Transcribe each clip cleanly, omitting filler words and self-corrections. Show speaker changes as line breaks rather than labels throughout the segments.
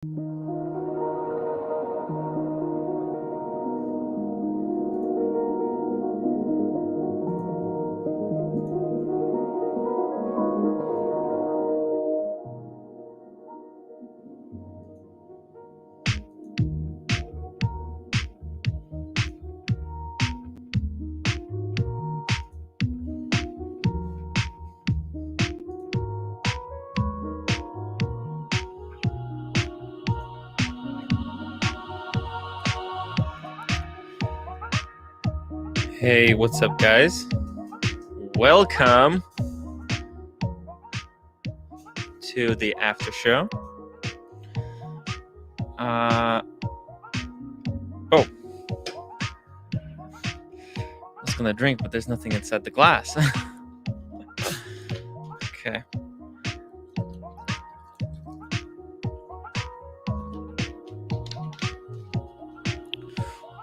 Hey, what's up, guys? Welcome to the after show. I was gonna drink, but there's nothing inside the glass. Okay.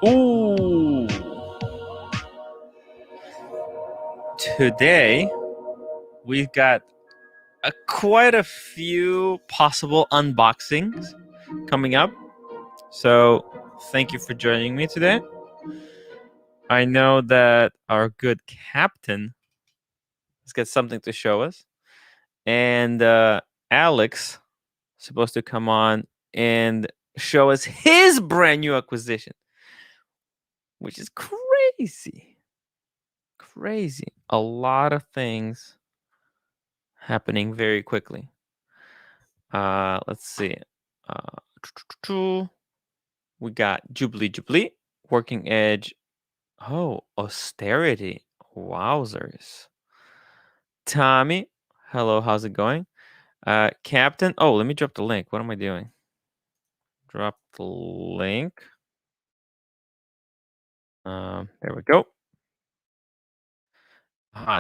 Ooh. Today, we've got quite a few possible unboxings coming up. So, thank you for joining me today. I know that our good captain has got something to show us. And Alex is supposed to come on and show us his brand new acquisition, which is crazy. Crazy. A lot of things happening very quickly. Let's see. We got Jubilee, Working Edge. Oh, Austerity. Wowzers. Tommy, hello, how's it going? Captain. Oh, let me drop the link. What am I doing? Drop the link. There we go.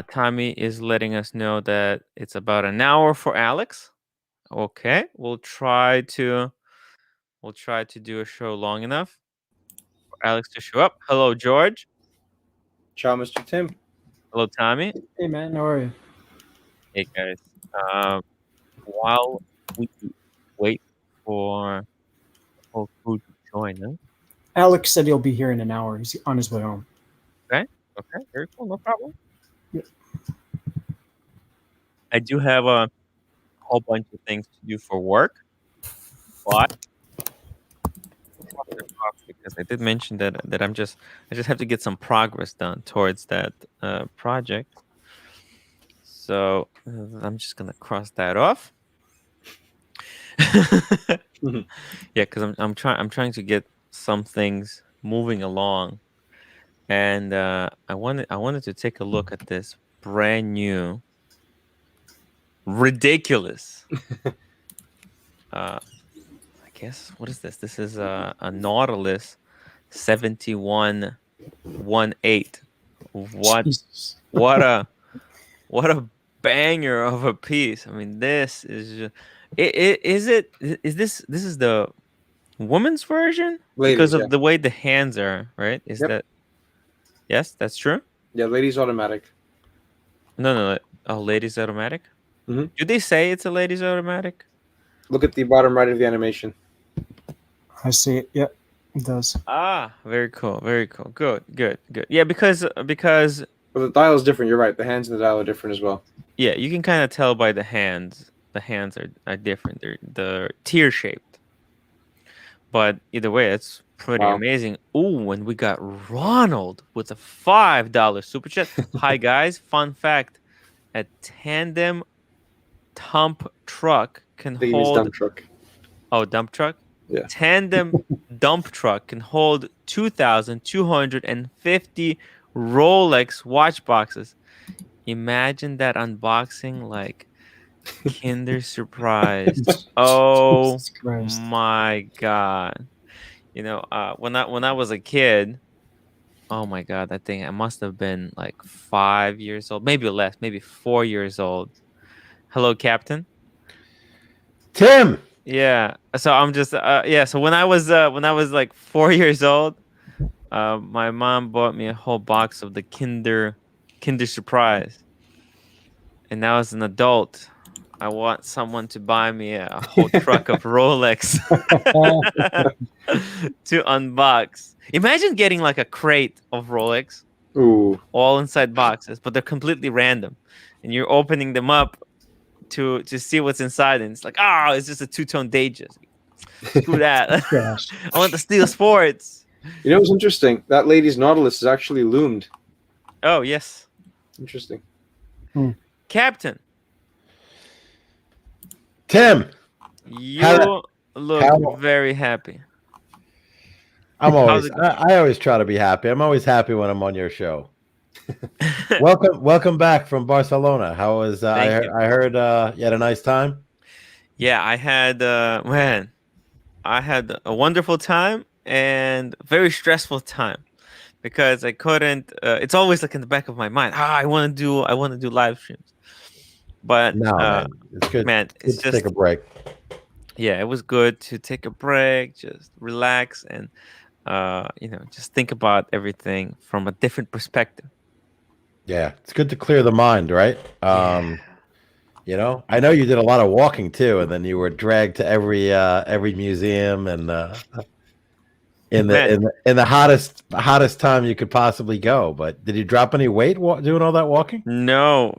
Tommy is letting us know that it's about an hour for Alex. Okay, we'll try to do a show long enough for Alex to show up. Hello, George.
Ciao, Mr. Tim.
Hello, Tommy.
Hey, man, how are you?
Hey, guys. While we wait for the whole crew to join us.
Alex said he'll be here in an hour. He's on his way home.
Okay, very cool, no problem.
Yeah.
I do have a whole bunch of things to do for work, but because I did mention that I just have to get some progress done towards that project. So I'm just gonna cross that off. Yeah, because I'm trying to get some things moving along, and I wanted to take a look at this brand new, ridiculous. I guess, what is this? This is a Nautilus 7118.
Jesus.
What a banger of a piece. I mean, this is just, this is the woman's version?
Ladies,
because of
yeah.
the way the hands are, right? Is
Yep.
that, yes, that's true?
Yeah, ladies automatic.
No. Oh, ladies automatic?
Mhm.
Do they say it's a ladies automatic?
Look at the bottom right of the animation.
I see it. Yep, it does.
Ah, very cool. Good. Yeah, because
But the dial is different. You're right. The hands and the dial are different as well.
yeah, you can kind of tell by the hands. The hands are different. They're tear shaped. But either way, it's pretty
Wow.
amazing. Ooh, and we got Ronald with a $5 super chat. Hi guys, fun fact: a tandem dump truck can
I think he means
hold.
dump truck.
Oh, dump truck.
Yeah.
Tandem dump truck can hold 2,250 Rolex watch boxes. Imagine that unboxing, like Kinder Surprise. Oh
Jesus Christ.
my God. You know, when I was a kid, oh my God, that thing, I must have been like 5 years old, maybe less, maybe 4 years old. Hello, Captain.
Tim.
Yeah. So I'm just so when I was like 4 years old, my mom bought me a whole box of the Kinder Surprise. And now as an adult, I want someone to buy me a whole truck of Rolex to unbox. Imagine getting like a crate of Rolex,
Ooh.
all inside boxes, but they're completely random, and you're opening them up to see what's inside, and it's like, oh, it's just a two-tone Datejust. Screw that.
Gosh.
I want the Steel Sports.
You know what's interesting? That lady's Nautilus is actually loomed.
Oh yes,
Interesting.
Captain.
Tim,
You
How-
look
how-
very happy.
I'm always
it-
I always try to be happy. I'm always happy when I'm on your show. Welcome back from Barcelona. How was
Thank you.
I heard you had a nice time?
Yeah, I had I had a wonderful time and very stressful time because I couldn't. It's always like in the back of my mind. I want to do live streams, but
No, man. It's good.
man,
Good
it's
to
just
take a break.
yeah, it was good to take a break, just relax, and just think about everything from a different perspective.
Yeah, it's good to clear the mind, right? I know you did a lot of walking too, and then you were dragged to every museum and in the hottest time you could possibly go. But did you drop any weight doing all that walking?
No.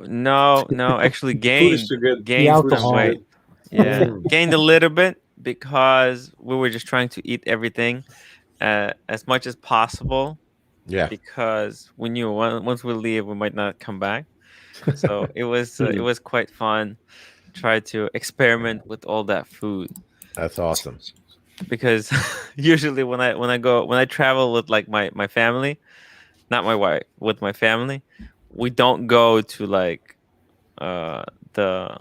Actually,
Food is too good.
gained
alcohol.
some weight. Yeah, gained a little bit because we were just trying to eat everything as much as possible.
Yeah,
Because we knew once we leave, we might not come back. So it was quite fun. Try to experiment with all that food
that's awesome.
because usually when I travel with like my family, not my wife, with my family, we don't go to like the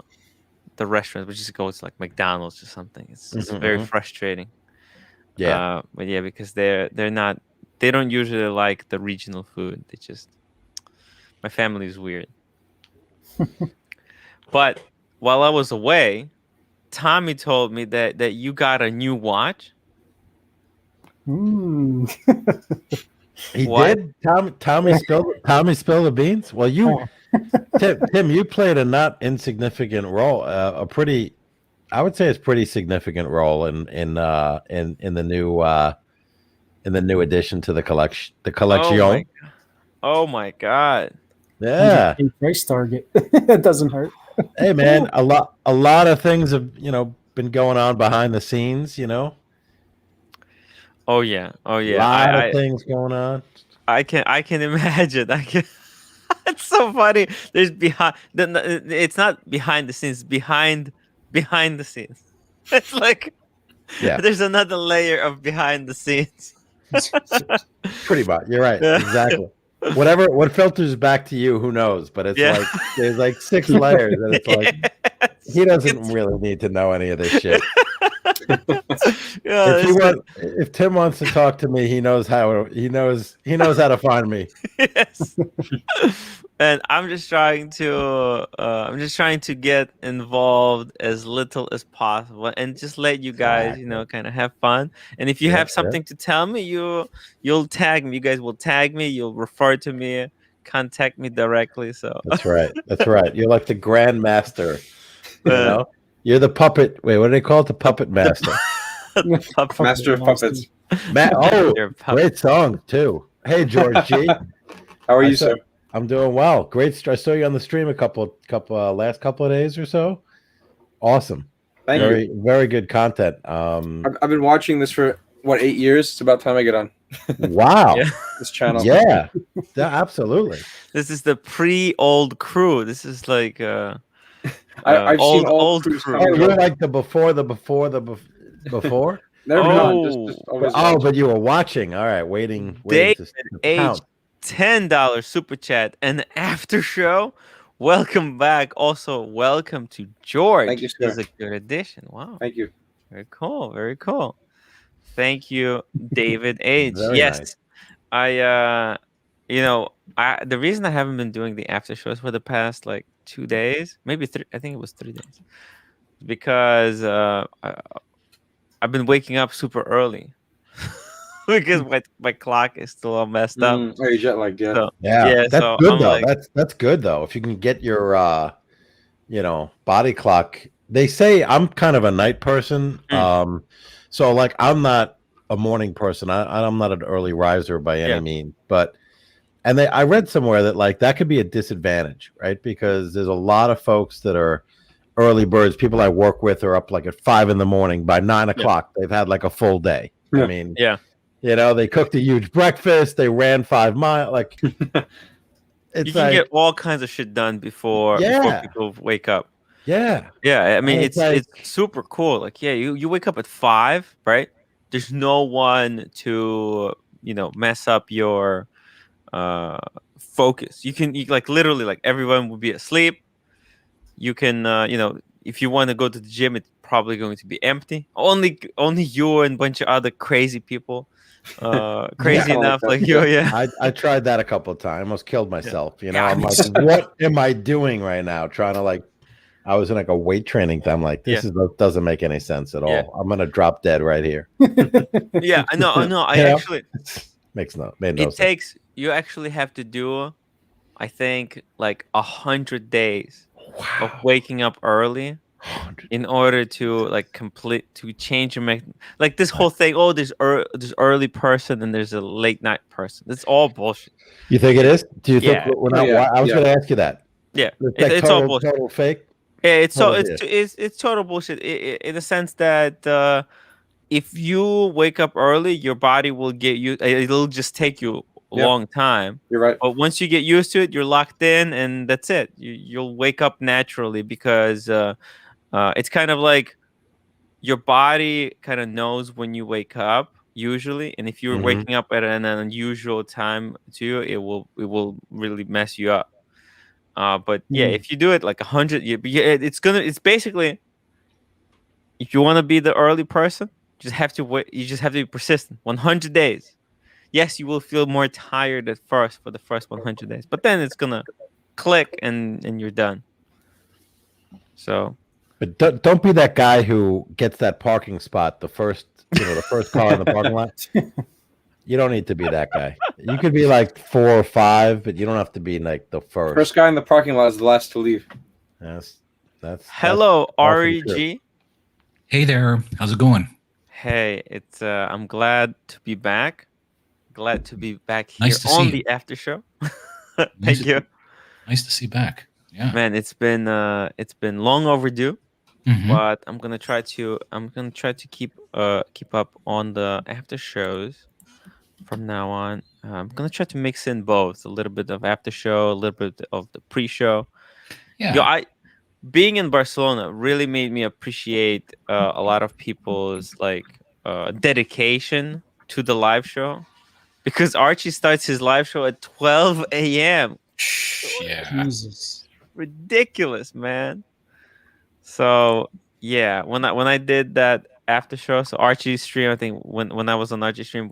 restaurant. We just go to like McDonald's or something. It's just very frustrating.
Yeah,
But yeah, because they don't usually like the regional food. My family is weird. But while I was away, Tommy told me that you got a new watch.
Mm.
he
What?
did. Tommy spilled the beans. Well, Tim, you played a not insignificant role. I would say it's pretty significant role in the new addition to the collection. The collection.
Oh my god.
Yeah.
A price target. It doesn't hurt.
Hey man, a lot of things have been going on behind the scenes.
Oh yeah.
A lot of things going on.
I can imagine. It's so funny. There's it's not behind the scenes. Behind the scenes. It's like there's another layer of behind the scenes.
Pretty much. You're right. Exactly. What filters back to you, who knows? But it's like there's like 6 layers, and it's like he doesn't really need to know any of this shit. If Tim wants to talk to me, he knows how to find me.
Yes. And I'm just trying to get involved as little as possible and just let you guys, kind of have fun. And if you have something to tell me, you'll tag me. You guys will tag me. You'll refer to me, contact me directly. So
That's right. You're like the grandmaster. You're the puppet. Wait, what do they call it? The puppet master.
Master of puppets.
Great song too. Hey, George G.
How are you, sir?
I'm doing well. Great. I saw you on the stream last couple of days or so. Awesome.
Thank you.
Very good content.
I've been watching this for 8 years. It's about time I get on.
Wow.
This channel.
Yeah, absolutely.
This is the pre-old crew. This is like
I've seen
old
crews
crew.
come and
You're
go.
like the before.
Never been on. Just always watching.
But you were watching. All right, waiting
David
to count.
$10 super chat and after show. Welcome back. Also, welcome to George.
Thank you, sir.
This is a good addition. Wow.
Thank you.
Very cool. Very cool. Thank you, David H.
Very
Yes.
nice.
The reason I haven't been doing the after shows for the past like 2 days, maybe 3, I think it was 3 days, because I've been waking up super early because my clock is still all messed up.
Oh, you're jet lagged, yeah.
So,
Yeah, that's
so
good
I'm
though.
like-
That's good though. If you can get your body clock. They say I'm kind of a night person. So like I'm not a morning person. I'm not an early riser by any means. But I read somewhere that like that could be a disadvantage, right? Because there's a lot of folks that are early birds. People I work with are up like at 5 a.m. By 9 o'clock, they've had like a full day.
Yeah.
I mean, they cooked a huge breakfast. They ran 5 miles. Like,
you can get all kinds of shit done before people wake up.
Yeah.
I mean, it's super cool. Like, you wake up at 5, right? There's no one to mess up your focus. You like literally like everyone will be asleep. You can if you want to go to the gym, it's probably going to be empty. Only you and a bunch of other crazy people. Crazy enough, like you.
I tried that a couple of times. I almost killed myself. I'm like, what am I doing right now? Trying to I was in like a weight training thing. I'm like, this doesn't make any sense at all. I'm gonna drop dead right here.
I know. I actually
made no
sense. You actually have to do, I think, like 100 days of waking up early in order to change your like this whole thing. Oh, there's early person and there's a late night person. That's all bullshit.
You think it is? Do you think? I was going to ask you that.
Yeah,
it's all bullshit. Total fake.
Yeah, it's total bullshit in the sense that if you wake up early, your body will get you. It'll just take you a long time.
You're right.
But once you get used to it, you're locked in, and that's it. You'll wake up naturally because it's kind of like your body kind of knows when you wake up usually, and if you're waking up at an unusual time to you, it will really mess you up. But if you do it like 100, it's basically, if you want to be the early person, you just have to wait. You just have to be persistent. 100 days. Yes, you will feel more tired at first for the first 100 days, but then it's gonna click and you're done. So,
but don't be that guy who gets that parking spot the first car in the parking lot. You don't need to be that guy. You could be like 4 or 5, but you don't have to be like the first.
First guy in the parking lot is the last to leave.
That's
hello, REG.
Hey there, how's it going?
Hey, it's I'm glad to be back. Glad to be back here
nice
on the after show. Thank you.
Nice to see you back. Yeah,
man, it's been long overdue, but I'm gonna try to keep up on the after shows from now on. I'm gonna try to mix in both, a little bit of after show, a little bit of the pre-show.
Yeah,
being in Barcelona really made me appreciate a lot of people's dedication to the live show. Because Archie starts his live show at 12 a.m.
Yeah.
Jesus.
Ridiculous, man. So when I did that after show, so Archie's stream, I think when I was on Archie's stream,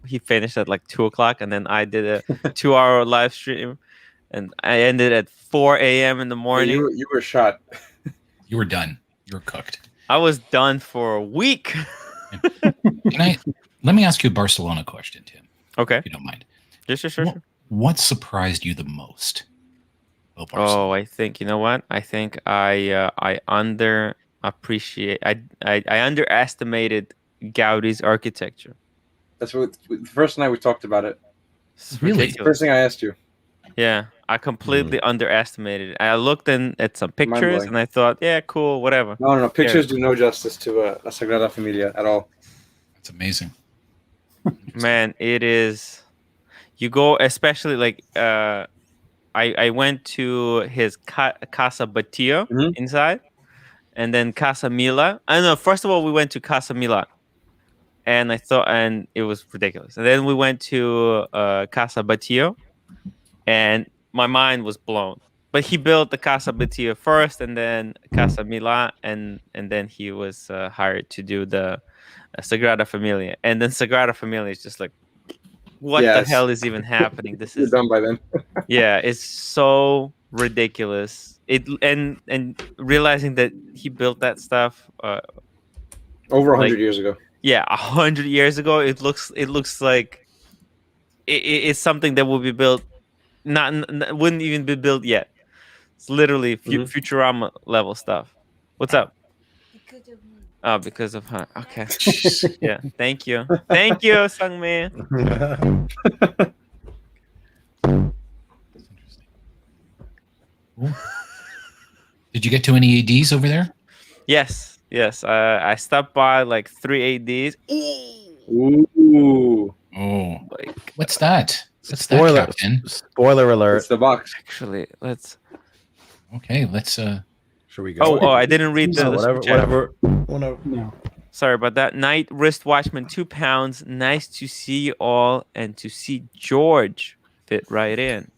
he finished at like 2 o'clock, and then I did a 2-hour live stream, and I ended at 4 a.m. in the morning.
You were shot.
You were done. You were cooked.
I was done for a week.
Let me ask you a Barcelona question, Tim.
Okay.
If you don't mind.
Sure.
What surprised you the most?
Oh, I think, you know what? I think I underestimated Gaudi's architecture.
That's what the first night we talked about it.
Really?
The first thing I asked you.
Yeah, I completely underestimated it. I looked at some pictures and I thought, yeah, cool, whatever.
No. Pictures do no justice to La Sagrada Familia at all.
That's amazing.
Man, it is. You go, especially like I went to his Casa Batlló inside, and then Casa Mila. I don't know. First of all, we went to Casa Mila, and it was ridiculous. And then we went to Casa Batlló, and my mind was blown. But he built the Casa Batlló first, and then Casa Mila, and then he was hired to do the Sagrada Familia. And then Sagrada Familia is just like, what the hell is even happening? This is
done by then.
Yeah, it's so ridiculous. And realizing that he built that stuff
over 100 years ago.
Yeah, 100 years ago. It looks like it's something that will be built, wouldn't even be built yet. It's literally
Mhm.
Futurama level stuff. What's up?
Because of me.
Oh, because of her. Okay.
Jeez.
Yeah. Thank you. Thank you, Sungmin.
That's interesting. Cool. Did you get to any ADs over there?
Yes. Yes. I stopped by like 3 ADs.
Ooh,
Oh,
Like,
what's that? What's
Spoiler,
that, Captain?
spoiler alert.
it's the box.
actually, let's.
Okay, let's.
Should we go?
Oh, I didn't read the
whatever,
super chat.
whatever.
No.
Sorry about that. Night wrist watchman, £2. Nice to see you all and to see George fit right in.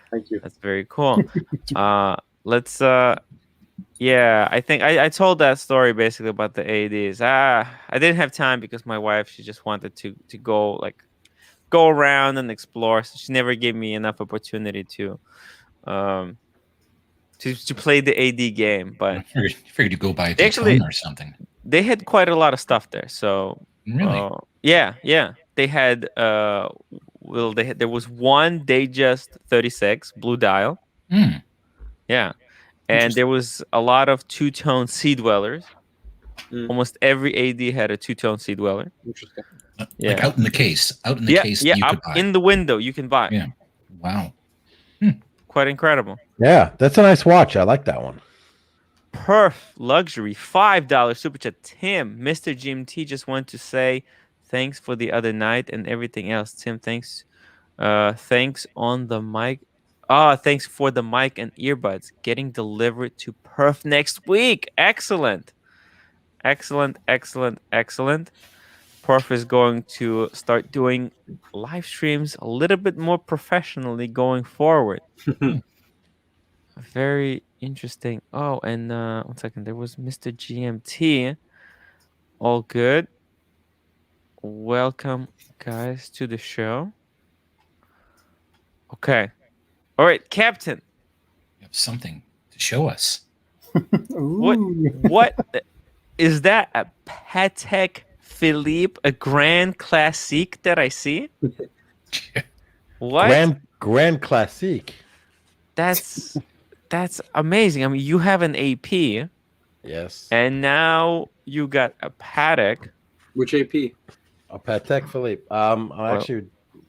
Thank you.
That's very cool. Let's yeah, I think I told that story basically about the ADs. I didn't have time because my wife, she just wanted to go around and explore. So she never gave me enough opportunity to play the AD game. But
I figured you'd go by a
Actually-
Daytona or something.
they had quite a lot of stuff there. So
Really?
yeah. They had there was one Datejust 36 blue dial.
Hmm.
Yeah. And there was a lot of two-tone sea dwellers.
Mm.
Almost every AD had a two-tone sea dweller.
Interesting.
Like
Yeah.
out in the case. Out in the case
yeah,
you could
up
buy.
in the window you can buy.
Yeah. Wow.
Quite incredible.
Yeah, that's a nice watch. I like that one.
Perf luxury $5 super chat. Tim, Mr. GMT just wanted to say thanks for the other night and everything else. Tim, thanks. Thanks on the mic. Thanks for the mic and earbuds getting delivered to Perf next week. Excellent. Excellent. Perf is going to start doing live streams a little bit more professionally going forward. Very interesting. Oh, and 1 second. There was Mr. GMT. All good. Welcome, guys, to the show. Okay. All right, Captain.
You have something to show us.
What?
Ooh.
What is that? A Patek Philippe, a Grand Classique that I see? What?
Grand Classique.
That's amazing. I mean, you have an AP,
Yes.
and now you got a Patek.
Which AP?
A Patek Philippe. I'm actually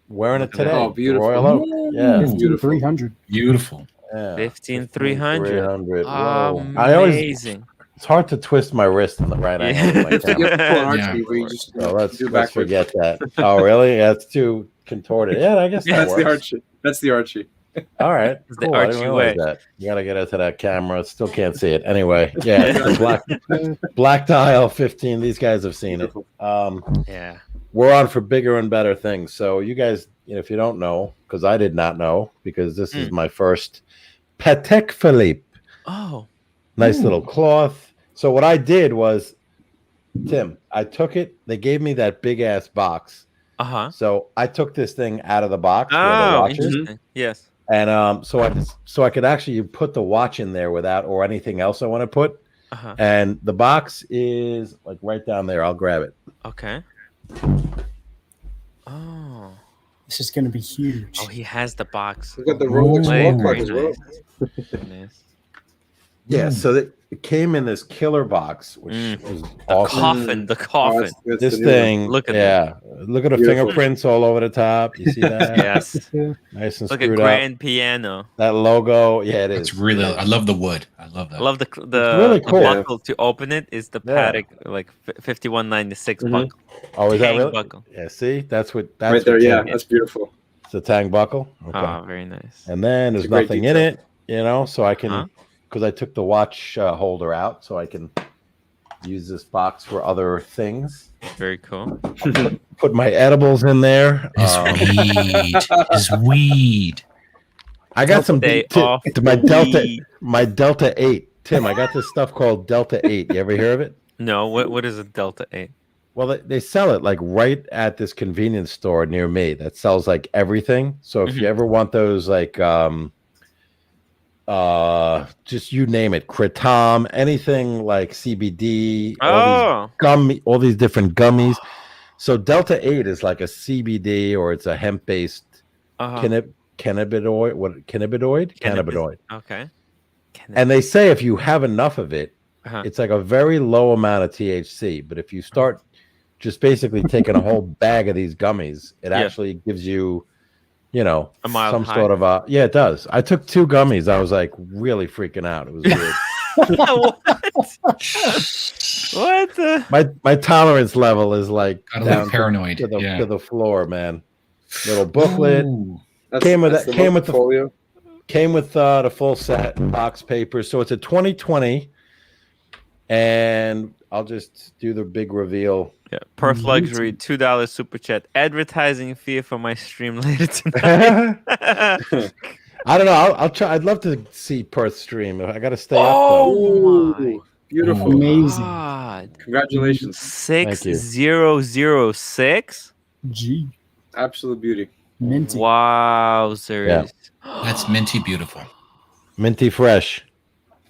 wearing it
Look at that.
today.
Oh, beautiful.
Royal Oak. Yeah.
Beautiful.
300.
Beautiful.
Yeah.
15,300.
15,300. Whoa. I always.
Amazing.
It's hard to twist my wrist in the right
Yeah.
angle. with my
It's like
camera.
a full
Yeah.
archery where you just
So let's
do backwards.
forget that. Oh, really? That's too contorted. Yeah, I guess that
That's the
works.
Archie. That's the Archie.
All right.
It's the
Cool. I didn't
Archie
realize
way.
that. You got to get into that camera. Still can't see it. Anyway, yeah, it's the black dial 15. These guys have seen it.
Yeah.
We're on for bigger and better things. So you guys, if you don't know, because I did not know, because this is my first Patek Philippe.
Oh.
Nice little cloth. So what I did was, Tim, I took it. They gave me that big ass box.
Uh-huh.
So I took this thing out of the box where the
Oh,
watch is.
interesting. Yes.
And so I could actually put the watch in there without or anything else I want to put.
Uh-huh.
And the box is like right down there. I'll grab it.
Okay. Oh.
This is going to be huge.
Oh, he has the box.
We got the Rolex
Wait,
wall clock
very
as well.
nice. Very nice.
Yeah. So it came in this killer box, which was
The
awesome.
coffin. The
Oh,
coffin.
that's
This
the new one.
thing,
Look at
look at the
Beautiful.
fingerprints all over the top. You see that?
Yes.
Nice and
Look at
screwed up.
grand piano.
That logo, yeah, it is.
It's really. I love the wood. I love that.
I love the
really
the
cool.
buckle to open it is the
Yeah.
Patek like 5196
Mhm.
buckle.
Oh, is that
Tang
really?
buckle.
Yeah. See, that's
Right there,
what
yeah,
Tim-
that's beautiful.
It's a Tang buckle. Okay.
Oh, very nice.
And then there's
It's a great
nothing in
detail.
it, so I can,
Huh?
because I took the watch holder out, so I can use this box for other things.
Very cool.
Put my edibles in there.
His weed. His weed.
I got some
Stay
Ti-
off
my
the
Delta,
weed.
my Delta 8. Tim, I got this stuff called Delta 8. You ever hear of it?
No, what is a Delta 8?
Well, they sell it like right at this convenience store near me that sells like everything. So if you ever want those, like, just you name it, Kratom, anything like CBD,
Oh,
all these different gummies. So Delta 8 is like a CBD or it's a hemp-based
uh-huh.
cannabinoid. What cannabinoid?
Cannabis.
Cannabinoid.
Okay.
And they say if you have enough of it,
Uh-huh.
it's like a very low amount of THC. But if you start just basically taking a whole bag of these gummies, it
Yeah.
actually gives you, you know,
A mild
some
high.
sort of a, yeah, it does. I took 2 gummies. I was like really freaking out. It was weird.
What? What the?
My tolerance level is like
Got a little
down
paranoid.
to
Yeah.
the floor, man. Little booklet.
Ooh.
Came with
that's
that-
the
came with the-
portfolio.
Came with the full set, box papers. So it's a 2020. And I'll just do the big reveal.
Yeah, Perth Luxury, $2 super chat. Advertising fee for my stream later tonight.
I don't know. I'll try. I'd love to see Perth stream. I got to stay up
Oh my
Ooh, beautiful.
Ooh.
Amazing.
God.
Congratulations.
6006?
G.
Absolute beauty.
Minty.
Wowzers.
Yeah.
That's minty beautiful.
though. Minty fresh,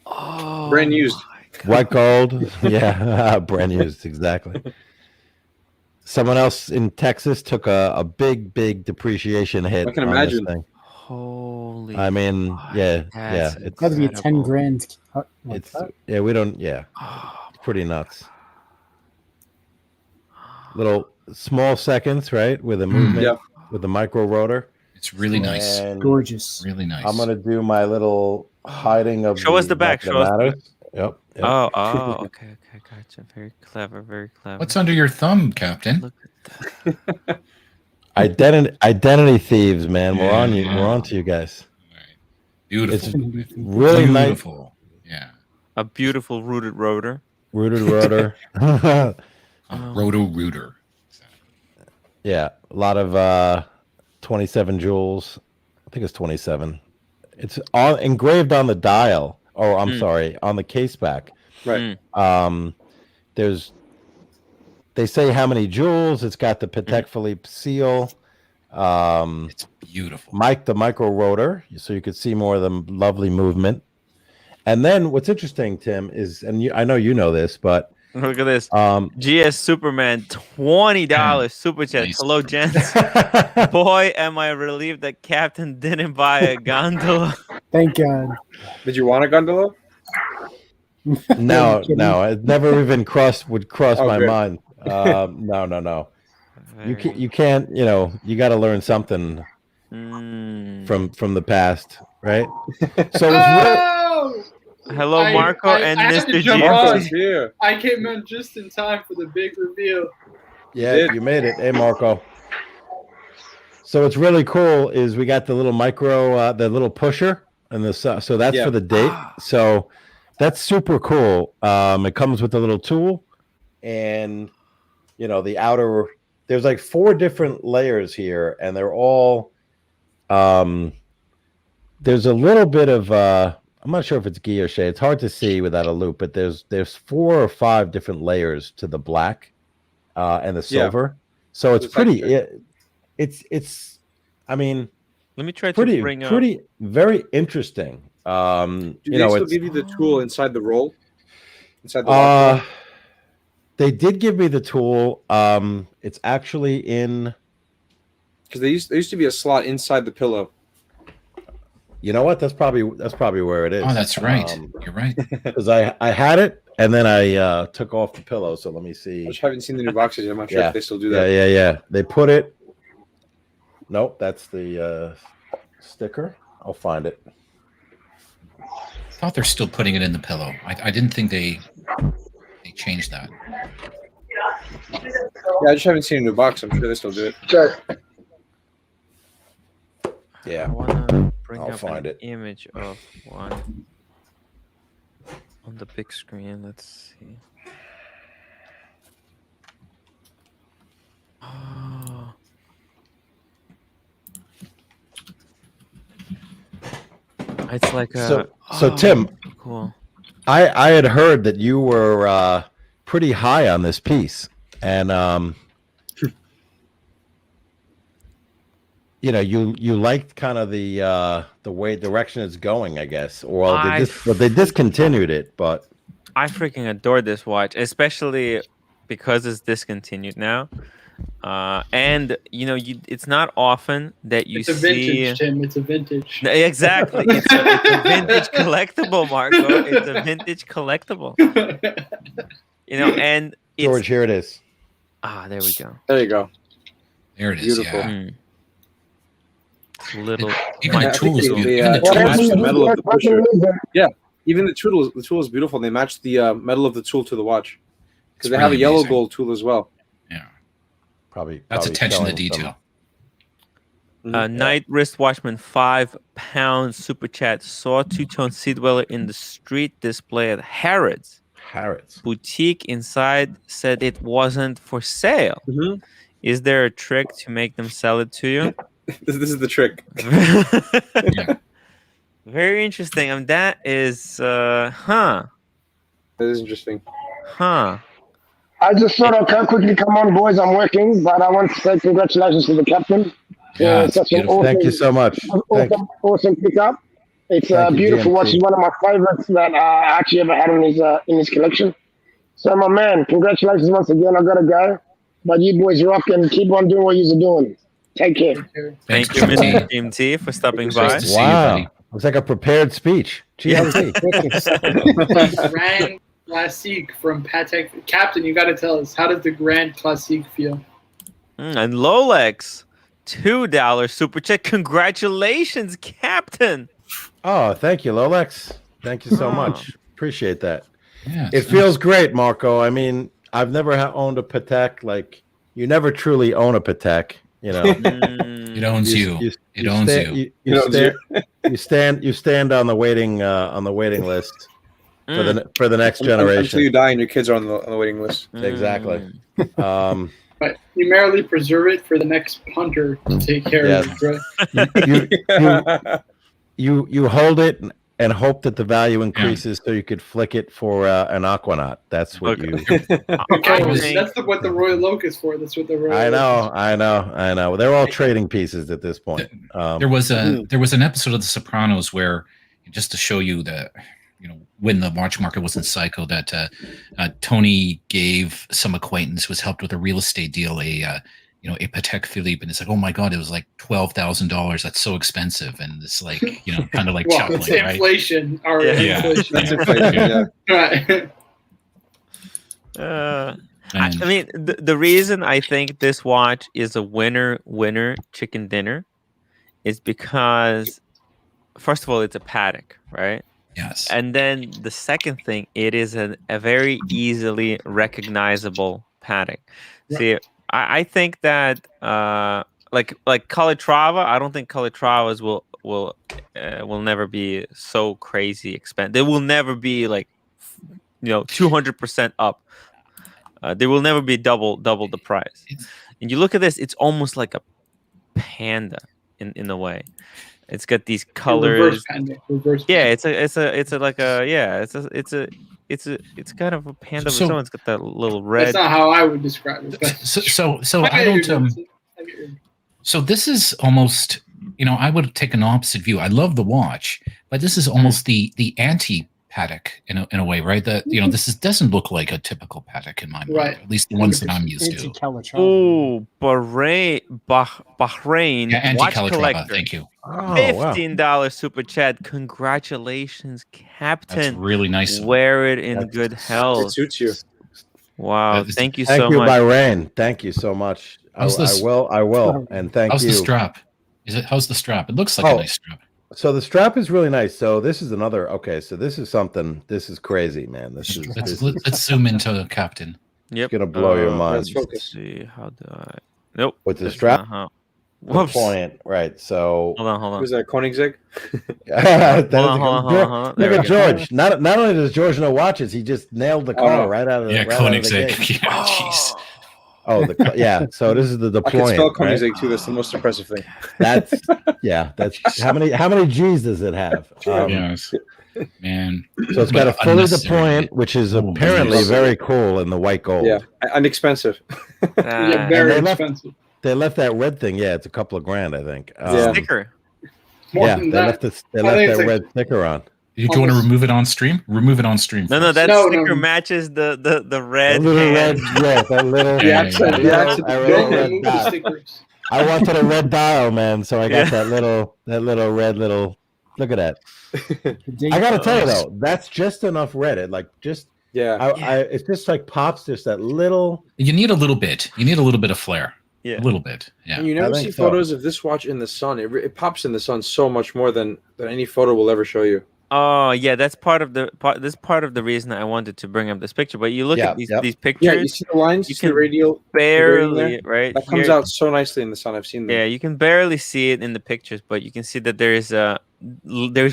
Oh,
Brand used.
my God.
white gold. Yeah, brand used. Exactly. Someone else in Texas took a big depreciation hit.
I can
on this
imagine.
thing.
Holy.
I mean,
fuck,
yeah,
that's
it's
Got to be a
incredible.
10 grand. cut like
it's
that.
yeah. We don't. Yeah,
Oh,
it's pretty nuts. Little small seconds, right, with a movement,
Yep.
with the micro rotor.
It's really nice.
And
Gorgeous.
Really nice.
I'm gonna do my little hiding of.
Show us the back,
that
show us the
matters. Yep.
oh, okay, gotcha. Very clever, very clever.
What's under your thumb, Captain?
Look at that.
Identity thieves, man. We're on you.
Yeah.
We're on to you guys.
Beautiful.
Really nice,
Beautiful. Yeah.
A beautiful rooted rotor.
rooted rotor.
A roto-rooter.
Yeah, a lot of 27 joules. I think it's 27. It's on engraved on the dial. Oh, I'm sorry, on the case back.
Right.
There's they say how many joules. It's got the Patek Philippe seal.
It's beautiful.
The micro rotor, so you could see more of the lovely movement. And then what's interesting, Tim, is, and I know you know this, but
Look at this. GS Superman, $20 super chat.
Nice.
Hello, gents. Boy, am I relieved that Captain didn't buy a gondola.
Thank God.
Did you want a gondola?
no,
kidding?
it never even would cross
Oh,
my
great.
mind. No. You can't. You know, you got to learn something from the past, right? So it's
Hello, Marco and
I had to
Mr.
jump
GM.
on.
Marco's here.
I came in just in time for the big reveal.
yeah, you made it. Hey, Marco. So what's really cool is we got the little micro, the little pusher, and so that's
Yeah.
for the date. So that's super cool. It comes with a little tool, and you know the outer. There's like 4 different layers here, and they're all. There's a little bit of. I'm not sure if it's guilloche. It's hard to see without a loop, but there's 4 or 5 different layers to the black, and the silver. So it's
It's
pretty.
like-
It's. I mean,
Let me try to
pretty
bring up.
very interesting.
Do
You
they
know,
still
it's
give you the tool inside the roll? Inside the lock roll?
they did give me the tool. It's actually in.
Because there used to be a slot inside the pillow.
You know what? That's probably where it is.
Oh, that's right. You're right.
Because I had it and then I took off the pillow. So let me
I
see.
just haven't seen the new boxes. I'm not sure
Yeah.
if they still do that.
Yeah. They put it. Nope, that's the sticker. I'll find it.
I thought they're still putting it in the pillow. I didn't think they changed that.
Yeah, I just haven't seen a new box. I'm sure they still do it.
I
Yeah.
want to bring
I'll
up
find
an
it.
image of one on the big screen. Let's see. Oh. It's like a.
So
oh,
Tim,
Cool.
I had heard that you were pretty high on this piece, and you know you liked kind of the way direction it's going, I guess. Or they discontinued it, but
I freaking adore this watch, especially because it's discontinued now. And it's not often that you
It's a
see.
vintage, Tim. It's a vintage.
Exactly, it's a vintage collectible, Marco. It's a vintage collectible. And it's
George, here it is.
there we go.
There you go.
There it is.
Beautiful.
Yeah.
Little.
Even
Yeah,
the
I think
tools.
they-
Even
they,
the
they match
tools.
the metal of the pusher.
Yeah.
Even the tool is beautiful. They match the metal of the tool to the watch because they have a
really
yellow
amazing.
gold tool as well.
Yeah.
Probably
That's attention to
showing some-
detail.
Night wristwatchman, 5 pounds super chat. Saw two-tone sea dweller in the street display at Harrods
Harrods.
boutique. Inside said it wasn't for sale.
Mhm.
Is there a trick to make them sell it to you?
This is the trick.
Very interesting. That is
That is interesting.
huh.
I just thought I can quickly come on, boys. I'm working, but I want to say congratulations to the captain.
Yeah,
for
it's
such an
beautiful.
awesome,
Thank you so much. Thank you.
awesome pickup. It's a
Thank you,
beautiful
GMT.
watch. It's one of my favorites that I actually ever had in his collection. So, my man, congratulations once again. I gotta go, but you boys rock and keep on doing what you're doing. Take care.
Thanks,
Thank you,
GMT.
Mr. GMT, for stopping
It's
by.
nice
to see you,
Wow.
buddy.
It's like a prepared speech. GMT.
Grand Classique from Patek. Captain, you got to tell us, how does the Grand Classique feel?
And Lolex, $2 super chat. Congratulations, Captain.
Oh, thank you, Lolex. Thank you so
Oh.
much. Appreciate that.
Yeah,
It
it's
feels great, Marco. I mean, I've never owned a Patek. Like, you never truly own a Patek. You know,
Mm,
It owns you. It owns you.
You stand on the waiting list for the next
Until
generation.
you die and your kids are on the waiting list.
Exactly.
mm.
But you merely preserve it for the next punter to take care
Yes.
of it. Right?
You hold it and hope that the value increases so you could flick it for an Aquanaut. That's what
Okay.
you.
Okay,
I think-
that's what the Royal Oak is for. That's what the Royal
I
Oak
know. They're all trading pieces at this point.
There was an episode of The Sopranos where, just to show you that, when the watch market was in psycho, that Tony gave some acquaintance who was helped with a real estate deal a Patek Philippe, and it's like, oh my god, it was like $12,000. That's so expensive, and it's like, kind of like
Well,
chuckling,
it's
right?
inflation. Already
Yeah.
inflation.
That's inflation, yeah.
Right.
And
I mean, the reason I think this watch is a winner chicken dinner is because, first of all, it's a Patek, right?
yes,
And then the second thing, it is a very easily recognizable Patek. See, I think that like Calatrava, I don't think Calatravas will never be so crazy expensive. They will never be like 200% up. They will never be double the price. And you look at this, it's almost like a panda in a way. It's got these colors.
Reverse panda. Reverse.
Yeah, it's kind of a panda.
So-
Someone's got that little
That's
red.
not how I would describe it. But
so I
get your
don't.
nuance. I get your-
So this is almost, I would take an opposite view. I love the watch, but this is almost the anti-Patek in a way, right? That doesn't look like a typical Patek in my mind,
Right.
at least the ones that I'm used to.
Anti-Calatrava.
Oh, Bahrain
Yeah,
watch
anti-Calatrava.
collector.
Thank you.
Oh, wow.
$15 super chat. Congratulations,
That's
Captain.
really nice.
Wear it in
That's-
good
It
health.
suits you.
Wow,
That's-
thank you
Thank
so
you,
much.
Bahrain. Thank you so much. I
How's this?
will. And thank
How's
you.
the strap? How's the strap? It looks like
Oh.
a nice strap.
So the strap is really nice. So this is another. Okay, so this is something. This is crazy, man. This is
Let's zoom into Captain.
Yep.
gonna blow your mind.
Let's focus.
See how do I? Nope.
with the
that's
strap.
not how-
The
Whoops.
point, right? So
Hold on.
Who's that, Koenigsegg?
that is
Hold
a-
on, hold on. There
Look
we
at
go.
George. Not only does George know watches, he just nailed the
Oh,
car
no.
right out of the
Yeah,
right out of the
Koenigsegg.
gate.
Yeah, jeez.
Oh, yeah. So this is the
I can
deployment.
spell
right?
Koenigsegg too. That's the most impressive thing.
That's how many G's does it have?
Yes. Man.
So it's got a
But
fully
unnecessary.
deployment, which is
Oh,
apparently
nice.
very cool in the white gold.
Yeah, and expensive.
Yeah, very
and they left-
expensive.
They left that red thing. Yeah, it's a couple of grand, I think.
Yeah.
Sticker.
More
Yeah,
than
they
that.
left
I think
that
it's like-
red sticker on.
Do you want to remove it on stream? Remove it on stream.
No,
first.
that
No,
sticker
no.
matches the
That
red
little red,
hand.
yeah, that little.
The accent-
the accent-
I
Don't
really red
remove the
dot.
stickers.
I wanted a red dial, man, so I got
Yeah.
that little red little. Look at that.
The date-
I gotta tell you though, that's just enough red. It like just.
Yeah.
It's just like pops just that little.
You need a little bit. You need a little bit of flair.
Yeah.
A little bit. Yeah.
And you
I
never
think
see
so.
photos of this watch in the sun. It pops in the sun so much more than any photo will ever show you.
Oh yeah, that's part of the reason I wanted to bring up this picture. But you look
Yeah,
at these
yep.
these
Yeah, you
pictures,
see the lines.
you
You see the
can
radial.
barely right.
That comes
here-
out so nicely in the sun. I've seen them.
Yeah, you can barely see it in the pictures, but you can see that there's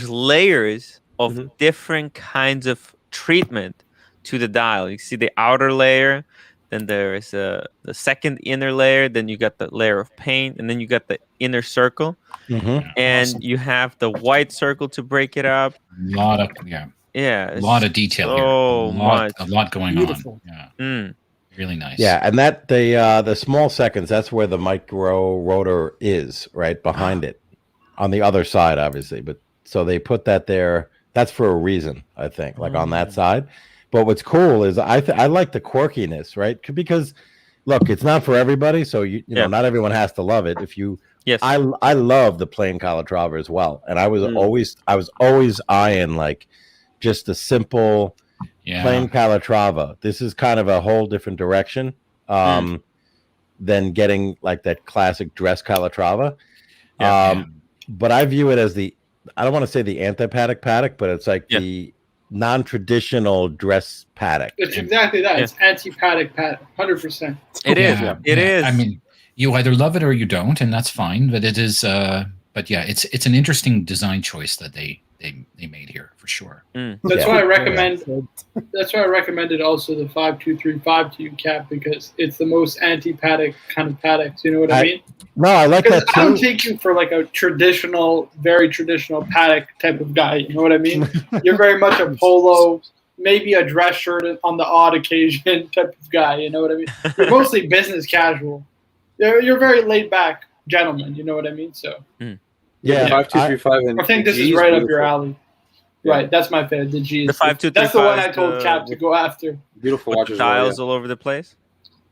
layers of
Mhm.
different kinds of treatment to the dial. You see the outer layer, then there's the second inner layer, then you got the layer of paint, and then you got the inner circle,
Mm-hmm.
and
Awesome.
you have the white circle to break it up.
A lot of
Yeah,
a lot of detail here.
so much.
A lot going
Beautiful.
on. Yeah.
Mm,
Really nice.
Yeah, and that the small seconds, that's where the micro rotor is, right behind it, on the other side, obviously. But so they put that there. That's for a reason, I think, like on that side. But what's cool is I like the quirkiness, right? Because look, it's not for everybody, so you know,
Yeah.
not everyone has to love it. If you,
yes.
I love the plain Calatrava as well, and I was always eyeing like just a simple
Yeah.
plain Calatrava. This is kind of a whole different direction than getting like that classic dress Calatrava.
Yeah.
But I view it as I don't want to say the anti-Patek, but it's like
Yeah.
the non-traditional dress Patek.
It's exactly that.
Yeah.
It's anti-Patek, 100%.
It is.
Yeah,
It
yeah.
is.
I mean, you either love it or you don't, and that's fine. But it is. But yeah, it's an interesting design choice that they made here for sure.
That's
Yeah.
why I recommend. That's why I recommended also the 5235 to you, Cap, because it's the most anti-Patek kind of Patek. You know what I mean?
No, I like
Because
that
I don't
too.
take you for like a very traditional Patek type of guy. You know what I mean? You're very much a polo, maybe a dress shirt on the odd occasion type of guy. You know what I mean? You're mostly business casual. You're very laid back gentleman. You know what I mean? So
Yeah,
5235 and
I think this
G
is right up
beautiful.
your alley.
Yeah.
Right, that's my favorite. The G.
The 5235
That's the one I
is
told
the-
Cap to go after.
Beautiful
with
watches.
the
as well,
dials all over the place.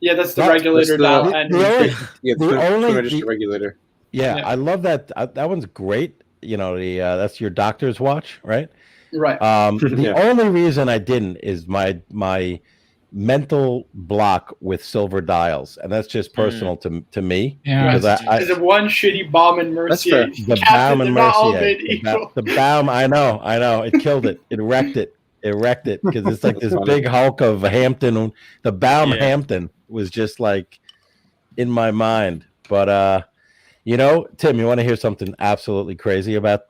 Yeah, that's the
That's
regulator
the-
dial.
the
And
only-
Yeah,
The
twin
only-
register regulator.
yeah,
Yeah.
I love that. That one's great. You know, that's your doctor's watch, right?
right.
The
Yeah.
only reason I didn't is my mental block with silver dials, and that's just personal to me.
Yeah,
because I
Is it one shitty bomb and Mercier?
That's
the
Captain,
Baum and
they're not all
Mercier,
made
the,
equal.
the Baum, I know, it killed it, it wrecked it because it's like this big hulk of Hampton. The Baum
Yeah.
Hampton was just like in my mind, but you know, Tim, you want to hear something absolutely crazy about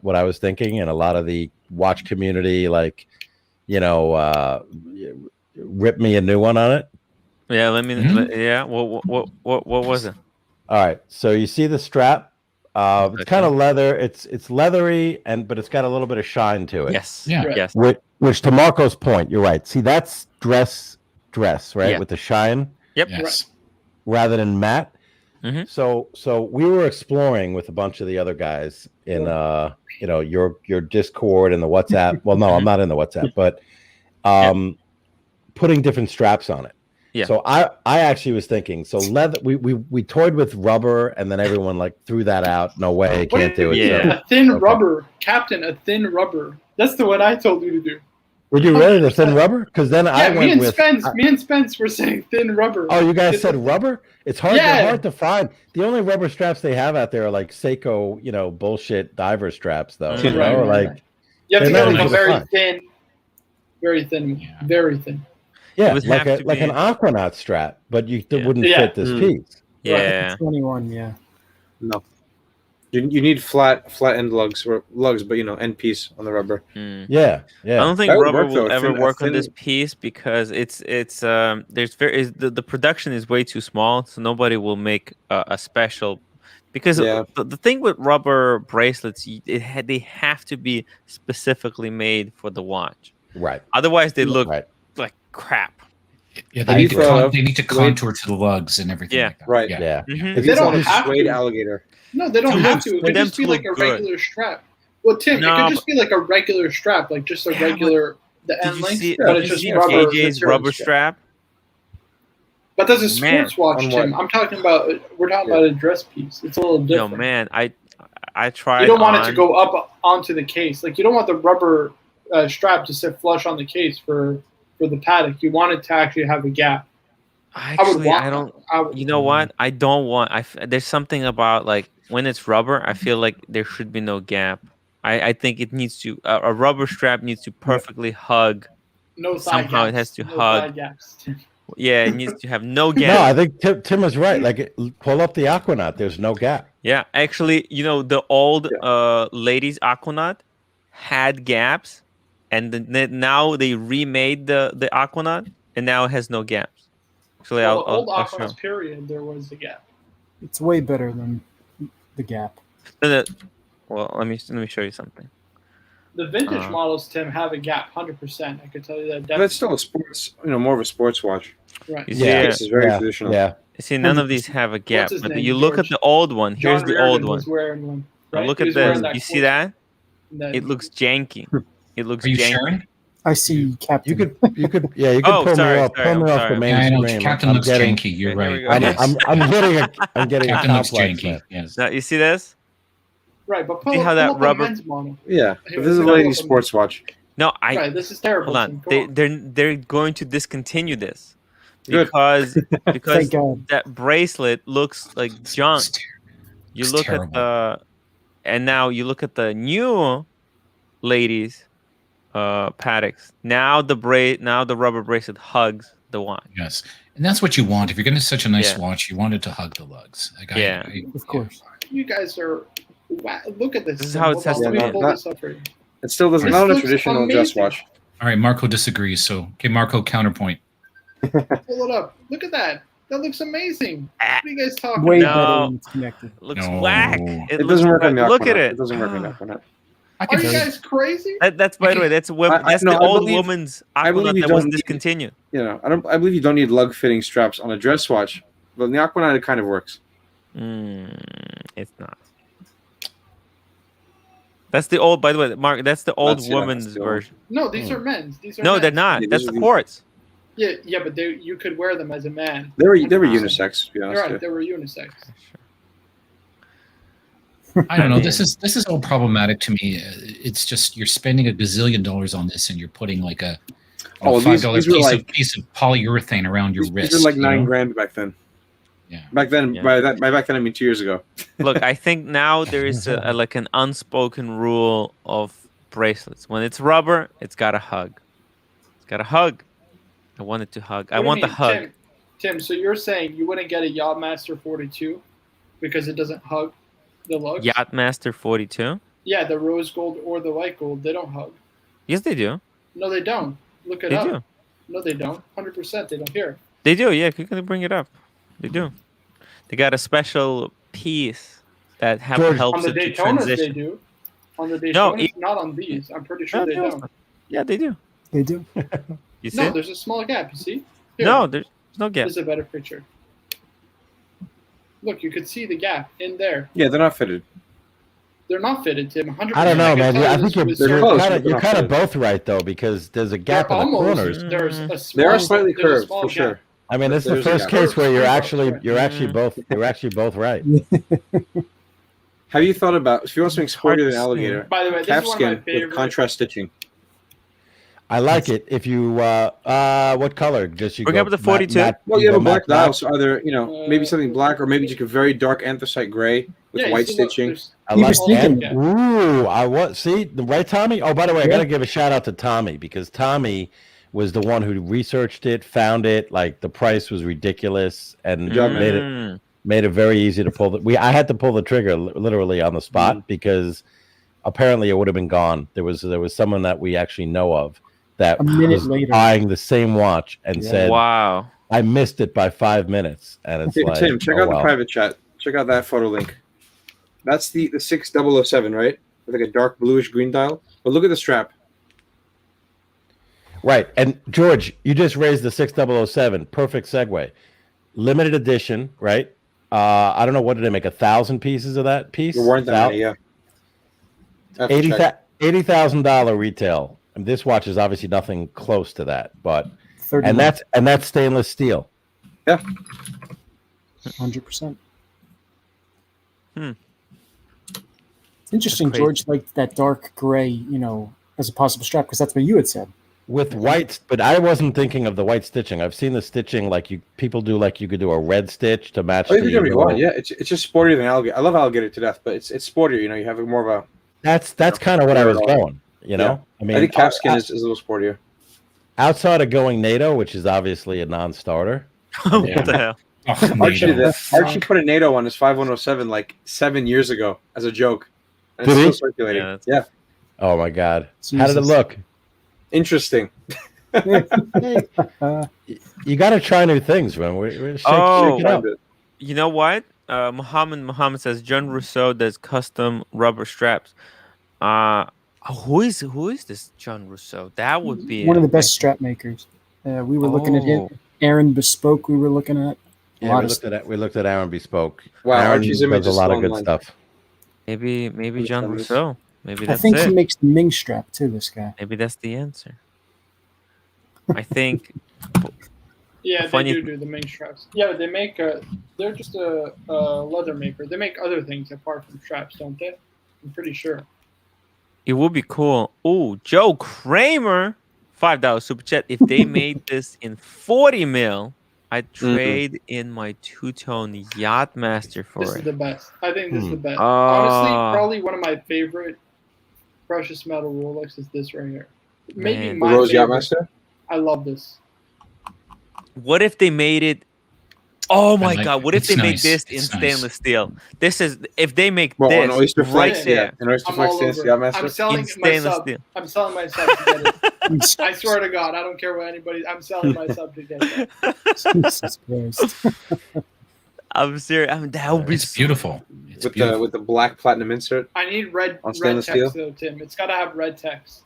what I was thinking, and a lot of the watch community, like, you know, rip me a new one on it.
Yeah, let me.
Mhm.
Yeah, what was it?
All right, so you see the strap. It's
Okay.
kind of leather. It's leathery, but it's got a little bit of shine to it.
Yes.
Yeah.
Right.
Yes.
Which to Marco's point, you're right. See, that's dress, right,
Yeah.
with the shine
Yep.
Yes.
rather than matte.
Mhm.
So we were exploring with a bunch of the other guys in you know, your Discord and the WhatsApp. Well, no, I'm not in the WhatsApp, but putting different straps on it.
Yeah.
So I actually was thinking, so leather. We toyed with rubber, and then everyone like threw that out. No way,
What
can't do it.
Yeah.
So.
A thin
Okay.
rubber, Captain. A thin rubber. That's the one I told you to do.
Would you really the thin rubber? Because then I
Yeah, me
went
and
with.
Spence. Me and Spence were saying thin rubber.
Oh, you guys said rubber? It's hard.
Yeah.
They're hard to find. The only rubber straps they have out there are like Seiko, you know, bullshit diver straps, though. You
Right,
know,
right,
like
right. You have to
they're
get
not
like a
easy to
very
find.
thin, very thin,
Yeah.
very thin.
yeah,
would
like
have to
like
be-
an Aquanaut strap, but it
Yeah.
wouldn't
Yeah.
fit this piece.
Yeah.
21, yeah.
No. You need flat end lugs, but you know, end piece on the rubber.
Mm.
Yeah,
I
yeah.
don't think
That would
rubber
work, though.
will ever
A
work on
thin-
this piece because it's the production is way too small, so nobody will make a special. Because
Yeah.
the thing with rubber bracelets, they have to be specifically made for the watch.
Right.
Otherwise, they look
Right.
like crap.
Yeah,
How do you throw
they need to
weight-
contour to the lugs and everything.
Yeah.
Like that.
Right.
Yeah.
Mhm.
If
They
you
don't
saw a
have
suede
to.
alligator,
No, they don't
To
have
look-
to. It
for
could
them
just
to
be like a
look good.
regular strap. Well, Tim, it
No,
could just be like a regular strap, like just a
Yeah,
regular the
Did
end
you
length,
see?
but
Did
it's
you
just
see
rubber.
JJ's
material
rubber strap?
But that's a
Man,
sports watch,
on
Tim.
what?
I'm talking about. We're talking about a dress piece. It's a little
No,
different.
man. I tried.
You don't want it to
on-
go up onto the case. Like you don't want the rubber strap to sit flush on the case for the Patek. You want it to actually have a gap.
Actually,
want.
I don't.
I would,
You know what? I don't want. There's something about like when it's rubber. I feel like there should be no gap. I think it needs to. A rubber strap needs to perfectly hug.
no side
Somehow
gaps.
it has to
no
hug.
Side gaps.
Yeah, it needs to have no
No,
gap.
I think Tim is right. Like, pull up the Aquanaut. There's no gap.
Yeah, actually, the old ladies Aquanaut had gaps, and now they remade the Aquanaut, and now it has no gaps. Actually,
Well, the old
I'll show.
Aquanaut period, there was a gap.
It's way better than the Gap.
Well, let me show you something.
The vintage
Uh-huh.
models, Tim, have a gap, 100%. I can tell you that.
But
Definitely.
it's still a sports, more of a sports watch.
Right.
You see,
Yeah.
This is very traditional.
Yeah.
see, none of these have a gap.
his
But
name,
you look
George?
at the old one. Here's
John
the
Reardon
old one.
was wearing one.
Now
Right?
look
He
at
was wearing
this. You see
quartz-
that? It looks janky. It looks
Are you
janky.
sharing?
I see Captain.
You could yeah,
Oh,
pull
sorry,
me off,
sorry,
pull me
I'm
off
sorry.
the
Yeah, I know.
mainstream.
Captain
I'm
looks
getting,
janky. You're
Okay, there
right.
we go.
I'm,
Yes.
I'm getting
Captain
a
looks
complex,
janky.
man.
Yes.
Now you see this?
Right, but
See
pull,
how
pull
that
up
rubber-
a men's model.
Yeah,
Hey,
but this is a
pull up
ladies'
a-
sports watch.
No, I
Right, this is terrible.
hold
Tim.
on.
Come
They're going to discontinue this
Good.
because
Thank God.
that bracelet looks like junk. You
It's
look
terrible.
at and now you look at the new ladies Pateks. Now the rubber bracelet hugs the watch.
Yes, and that's what you want. If you're getting such a nice
Yeah.
watch, you want it to hug the lugs. Like
Yeah.
Of course.
You guys are. Wow, look at this.
This is
Tim.
how it
Hold
has
on,
to
let me
be.
pull
Not-
this up for you.
It still doesn't.
This
Not a
looks
traditional dress
amazing.
watch.
All right, Marco disagrees. So, okay, Marco, counterpoint.
Pull it up. Look at that. That looks amazing.
Ah,
What are you guys talking
Way
No.
about?
better when it's connected.
looks
No.
whack.
It
looks
doesn't work on the
whack. Look at
Aquanaut.
it.
It doesn't work on the Aquanaut.
I
Are
can
you
tell you.
guys crazy?
That's by the way. That's
I
the old
believe-
woman's
I believe
Aquanaut
you
that was
don't need-
discontinued.
I believe you don't need lug fitting straps on a dress watch, but in the Aquanaut it kind of works.
It's not. That's the old. By the way, Mark. That's the old
That's- yeah,
woman's
that's the old-
version.
No, these are men's. These are
No,
men's.
they're not.
Yeah,
That's
these
the
are-
quartz.
Yeah, but you could wear them as a man.
They were
100%.
unisex, to be
You're
honest.
right. They were unisex.
I don't know. This is all problematic to me. It's just you're spending $1 gazillion on this, and you're putting like a
Oh,
$5
these were like-
piece of polyurethane around your
These
wrist.
were like
you know?
$9,000 back then.
Yeah.
Back then,
Yeah.
by back then I mean 2 years ago.
Look, I think now there is like an unspoken rule of bracelets. When it's rubber, it's got to hug. It's got to hug. I want it to hug. I
What do you
want the
mean,
hug.
Tim, so you're saying you wouldn't get a Yachtmaster 42 because it doesn't hug the lugs?
Yachtmaster 42.
Yeah, the rose gold or the white gold, they don't hug.
Yes, they do.
No, they don't. Look it
They
up.
do.
No, they don't. 100% they don't hear.
They do. Yeah, you can bring it up. They do. They got a special piece that
George,
helps
On the
it to
Daytonas, they
transition.
do. On the
No,
Daytonas, not on these. I'm pretty sure
No,
they
they
don't.
Yeah, they do.
They do.
You see?
No,
it?
there's a small gap. You see? Here,
No, there's no gap.
This is a better picture. Look, you could see the gap in there.
Yeah, they're not fitted.
They're not fitted, Tim. 100%.
I don't know,
can
man.
tell
I
you
think
this
they're
was
close,
certain-
but they're
you're
not
kind of
fitted.
both right though, because there's a gap in the
almost-
corners.
There's a small,
They are slightly
there's a
curved
small
for
gap.
sure.
I mean, it's the
There's a
first
gap.
case where you're
Curves,
actually both right.
Have you thought about if you want something
hard
sportier
to
than alligator,
By the way, this
calf
is one of my
skin with
favorite.
contrast stitching?
I like it. If you what color? Just you
Bring
go
up the 42.
Well, you have
go
a black
matte
dial, so either maybe something black or maybe just a very dark anthracite gray with
Yeah, you
white
see, look,
stitching.
there's-
I
He
like
was thinking-
and, ooh, I what see the right Tommy? Oh, by the way, I
Yeah.
gotta give a shout out to Tommy because Tommy was the one who researched it, found it. Like the price was ridiculous and
Good job,
Mm.
made it very easy to pull. I had to pull the trigger literally on the spot because apparently it would have been gone. There was someone that we actually know of that
A minute
was
later.
buying the same watch and
Yeah.
said,
Wow.
"I missed it by 5 minutes." And it's like,
Tim, check
oh,
out the
well.
private chat. Check out that photo link. That's the 6007, right? With like a dark bluish green dial. But look at the strap.
Right. And George, you just raised the 6007. Perfect segue. Limited edition, right? I don't know, what did they make? 1,000 pieces of that piece?
There weren't that many, yeah. I have to check.
$80,000 retail. And this watch is obviously nothing close to that, but
31.
and that's stainless steel.
100%.
Hmm.
It's interesting,
That's crazy.
George, like that dark gray, as a possible strap, because that's what you had said.
With white, but I wasn't thinking of the white stitching. I've seen the stitching people do, like you could do a red stitch to match
Oh, you can
the
do whatever you want.
little-
Yeah, it's just sportier than alligator. I love alligator to death, but it's sportier. You have more of a.
That's kind of what I was going. I mean,
I think calfskin is a little sportier.
outside of going NATO, which is obviously a non-starter.
What the hell?
Oh,
Archie,
NATO.
Archie put a NATO on his 5107 like 7 years ago as a joke, and it's
Did he?
still circulating.
Yeah, that's-
Yeah,
Oh my God! How did it
Jesus.
look?
interesting.
You got to try new things, man. Shake
Oh.
it up.
Find it.
You know what? Muhammad says John Rousseau does custom rubber straps. Who is this John Rousseau? That would be
One of the best strap makers. We were looking at
Oh.
him. Aaron Bespoke, we were looking at. A
Yeah,
lot
we
of
looked at Aaron Bespoke.
Wow,
Aaron
Archie's image
does a
is
lot of
still
good
online.
stuff.
Maybe John
Understand this.
Rousseau. Maybe
I
that's
think
it.
he makes the Ming strap too, this guy.
Maybe that's the answer. I think
Yeah,
Funny-
they do the Ming straps. Yeah, but they make they're just a leather maker. They make other things apart from straps, don't they? I'm pretty sure.
it would be cool. Oh, Joe Kramer, $5 super chat. If they made this in 40 mil, I'd trade in my two-tone Yachtmaster for
This is
it.
the best. I think this is the best.
Ah.
Honestly, probably one of my favorite precious metal Rolex is this right here. Maybe
Man.
The
my
Rose
favorite.
Yachtmaster.
I love this.
What if they made it? Oh my
like
God!
it.
What if
It's
they made
nice.
this in
It's nice.
stainless steel? This is if they make
Well,
this
an oyster
right
flex,
there
yeah, an oyster
I'm
flex
all
stainless
over.
Yachtmaster.
I'm selling
in
my
stainless
sub.
steel.
I'm selling my sub to get it. I swear to God, I don't care what anybody. I'm selling my sub to get it.
Jesus Christ.
I'm serious. that would be
It's beautiful. It's
with
beautiful.
the black platinum insert.
I need red
On stainless
text
steel?
though, Tim. It's got to have red text.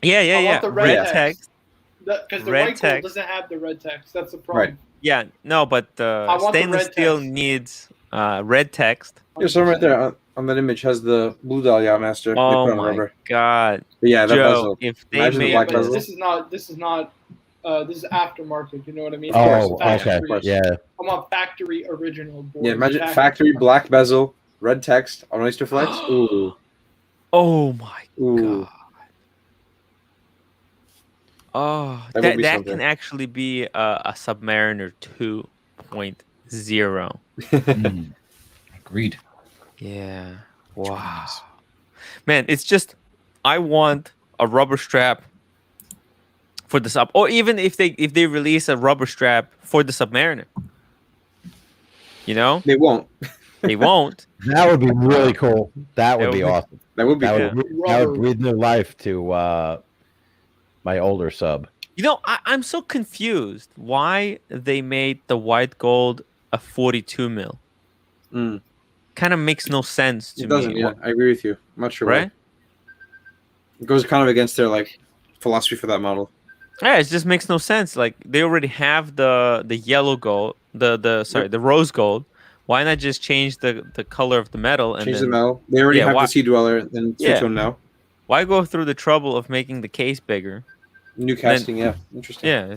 Yeah.
I want the red
Red
text.
text.
Because the
Red
white gold
text.
doesn't have the red text. That's the problem.
Right.
Yeah. No, but
want the
stainless
red
steel
text.
needs red text.
There's one right there on that image has the blue dial Yachtmaster. They
Oh
put on
my
rubber.
God,
But yeah, that
Joe!
bezel.
If they
Imagine the
made
black
But
bezel.
this is not. This is aftermarket. You know what I mean?
Oh,
Factory.
okay.
Of course.
Yeah.
I want factory original. Board.
Yeah, imagine factory black bezel, red text on oyster flex. Ooh,
oh my
ooh.
God. Oh,
That would
that
be
can
something.
actually be a Submariner 2.0.
Agreed.
Yeah.
really
Wow.
nice.
Man, it's just I want a rubber strap for the sub, or even if they release a rubber strap for the Submariner.
They won't.
They won't.
That would be really cool. That would be awesome.
That would be
That
cool.
would breathe new life to my older sub.
I'm so confused why they made the white gold a 42 mil.
Mm.
Kind of makes no sense to
It doesn't.
me.
Yeah, I agree with you. I'm not sure why.
Right?
It goes kind of against their philosophy for that model.
Yeah, it just makes no sense. Like they already have the yellow gold, the rose gold. Why not just change the color of the metal and
Change
then,
the metal. They already
Yeah,
have
why-
the Sea Dweller and
Yeah.
two-tone now.
why go through the trouble of making the case bigger?
New casting, yeah. Interesting.
Yeah,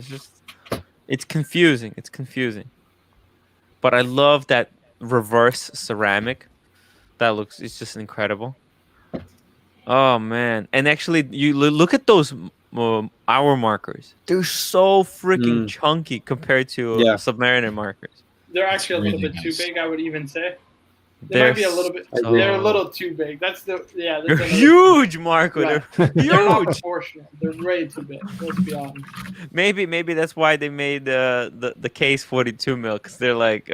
it's confusing. It's confusing. But I love that reverse ceramic. It's just incredible. Oh man! And actually, you look at those hour markers. They're so freaking chunky compared to
Yeah.
Submariner markers.
They're actually a little
really
bit
nice.
too big. I would even say. They
They're
might be a little bit.
so-
They're a little too big. That's the yeah. That's
They're
another-
huge, Marco.
Right.
They're
They're not
huge.
proportional. They're way too big. Let's be honest.
Maybe that's why they made the case 42 mil, because they're like,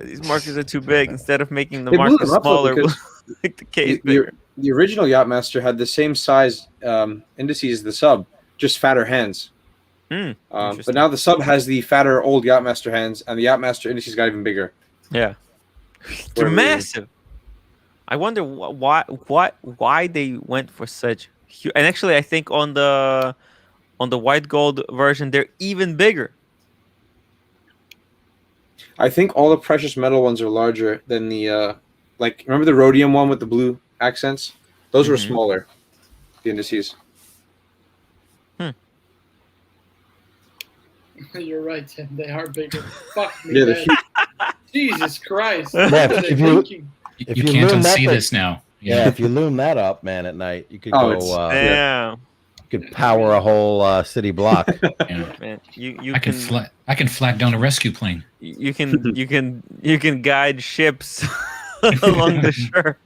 these markers are too big. Instead of making the
They blew
markers
them up, though,
smaller, we'll
because
make the case
The,
bigger.
the original Yachtmaster had the same size indices as the sub, just fatter hands. But
Interesting.
now the sub has the fatter old Yachtmaster hands, and the Yachtmaster indices got even bigger.
Yeah, they're
Whatever reason.
massive. I wonder why they went for such huge. And actually, I think on the white gold version, they're even bigger.
I think all the precious metal ones are larger than the remember the rhodium one with the blue accents? Those were
Mhm.
smaller. The indices.
You're right, Tim. They are bigger. Fuck me,
Yeah, they're
man.
huge.
Jesus Christ.
Yeah,
What are they
if you-
thinking?
If
you
you
can't
loom that
unsee
thing-
this now.
Yeah, if you loom that up, man, at night, you could
Oh,
go.
it's-
Damn,
You could power a whole city block.
Yeah.
man. You
I can flag down a rescue plane.
you can guide ships along the shore.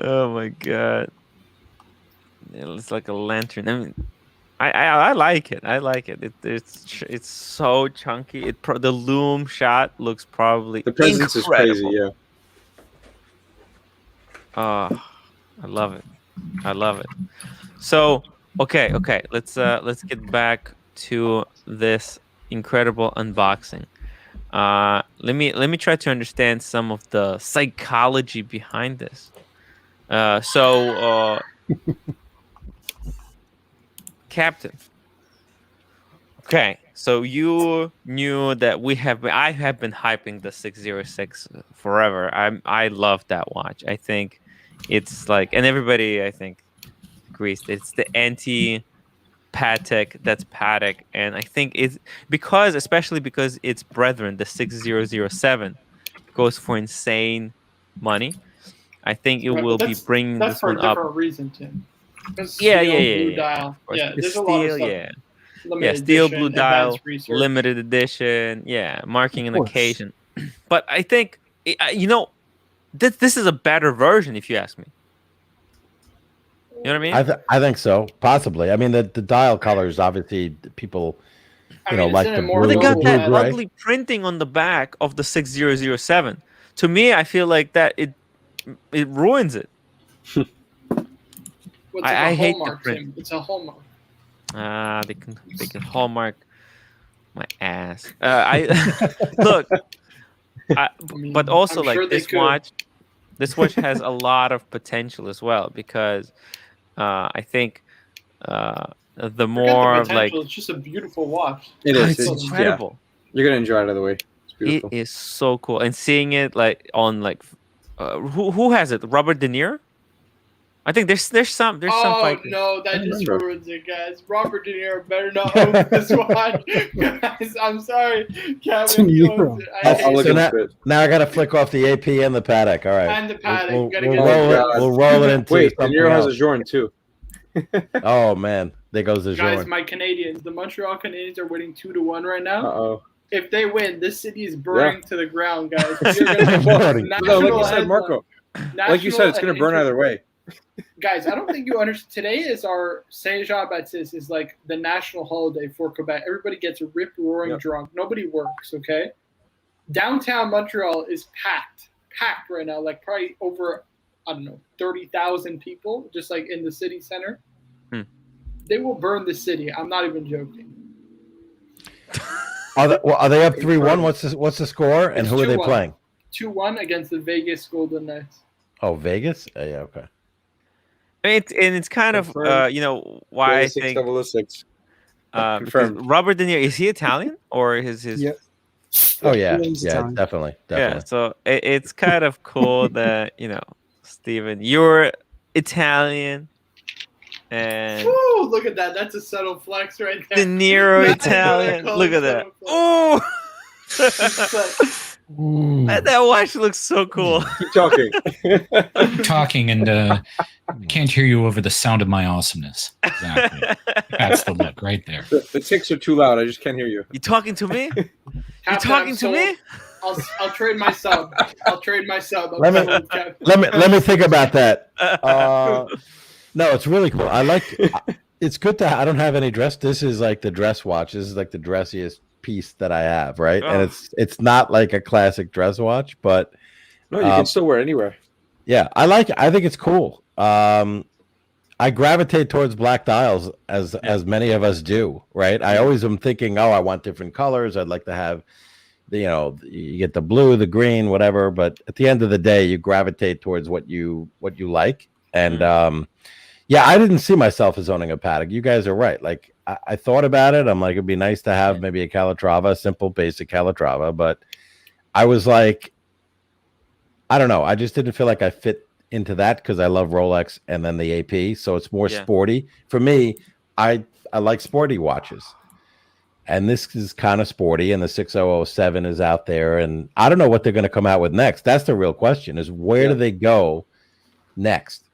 Oh my god. Yeah, it's like a lantern. I mean, I like it. I like it. It's so chunky. The loom shot looks probably
The presence is crazy.
incredible.
Yeah.
Oh, I love it. I love it. So, okay. Let's get back to this incredible unboxing. Let me try to understand some of the psychology behind this. Captain. Okay, so you knew that I have been hyping the 606 forever. I love that watch. I think it's like, and everybody I think agrees it's the anti-Patek that's Patek, and I think it's especially because its brethren, the 6007, goes for insane money. I think it
Right,
will
but
be bringing
That's
this
for a
one up.
different reason, Tim. Because
Yeah,
steel,
yeah,
blue
yeah.
dial.
Of course.
Yeah,
The
there's a lot of
steel,
stuff.
yeah.
Limited
Steel
edition,
blue dial,
advanced research.
limited edition, marking an
course.
occasion. But I think this is a better version, if you ask me. You know what I mean?
I think so, possibly. I mean, the dial colors, obviously, people,
I mean,
like
isn't
the
it more
Well, they
blue,
got
noble
that
that-
gray.
ugly printing on the back of the 6007. To me, I feel like that it ruins it.
What's
I
a
hate the
hallmark,
print.
Tim? It's a hallmark.
They can hallmark my ass. Look,
I mean,
but also
I'm
like
sure they
this
could.
watch. This watch has a lot of potential as well because I think the
Forget the
more of like
potential. It's just a beautiful watch.
It is.
it's
It's
incredible.
You're gonna enjoy it either way. It's beautiful.
It is so cool, and seeing it like on like who has it? Robert De Niro. I think there's some
Oh
fight.
no, that
I
just
remember.
ruins it, guys. Robert De Niro better not own this watch. Guys, I'm sorry. Kevin, he owns it.
I'll look
So
into it.
now I got to flick off the AP and the Patek. All right.
And the Patek.
We'll,
Gotta
we'll
get
roll
it.
it.
God.
We'll roll it into
Wait, De
something
Niro has a
else.
Jordan too.
Oh man, there goes the
Guys,
Jordan.
my Canadians, the Montreal Canadiens are winning 2-1 right now.
Uh-oh.
If they win, this city is burning to the ground, guys. You're
Burning.
gonna
No, like you said, Marco. Like you said, it's gonna burn either way.
Guys, I don't think you understand. Today is our Saint Jean Baptiste is like the national holiday for Quebec. Everybody gets rip roaring
Yep.
drunk. Nobody works. Okay, downtown Montreal is packed right now. Like probably over 30,000 people, just like in the city center. They will burn the city. I'm not even joking.
Are they up 3-1? What's the score? And
It's
who are they
2-1.
playing?
2-1 against the Vegas Golden Knights.
Oh, Vegas. Yeah, okay.
It's kind of
Confirmed.
why I think
6006.
because
Confirmed.
Robert De Niro, is he Italian or his
Yep.
Oh yeah,
He's
yeah,
Italian.
definitely.
Yeah, so it's kind of cool that Steven, you're Italian and
Woo! Look at that. That's a subtle flex right there.
De Niro
That's what I
Italian.
call
Look
a
at that.
subtle
Oh,
It's like,
Ooh.
that watch looks so cool.
Keep talking.
I'm talking and I can't hear you over the sound of my awesomeness. Exactly. That's the look right there.
The ticks are too loud. I just can't hear you.
You talking to me? You
half
talking
time
to me?
I'll trade my sub. I'll trade my sub.
Let me think about that. No, it's really cool. I like. It's good to. I don't have any dress. This is like the dress watch. This is like the dressiest piece that I have, right?
Oh.
And it's not like a classic dress watch, but
No, you can still wear it anywhere.
yeah, I like it. I think it's cool. I gravitate towards black dials as many of us do, right? I always am thinking, oh, I want different colors. I'd like to have, you get the blue, the green, whatever. But at the end of the day, you gravitate towards what you like. And yeah, I didn't see myself as owning a Patek. You guys are right. Like I thought about it. I'm like, it'd be nice to have maybe a Calatrava, a simple, basic Calatrava. But I was like, I don't know. I just didn't feel like I fit into that because I love Rolex and then the AP, so it's more
Yeah.
sporty. For me, I like sporty watches. And this is kind of sporty, and the 6007 is out there, and I don't know what they're going to come out with next. That's the real question: is where do they go next?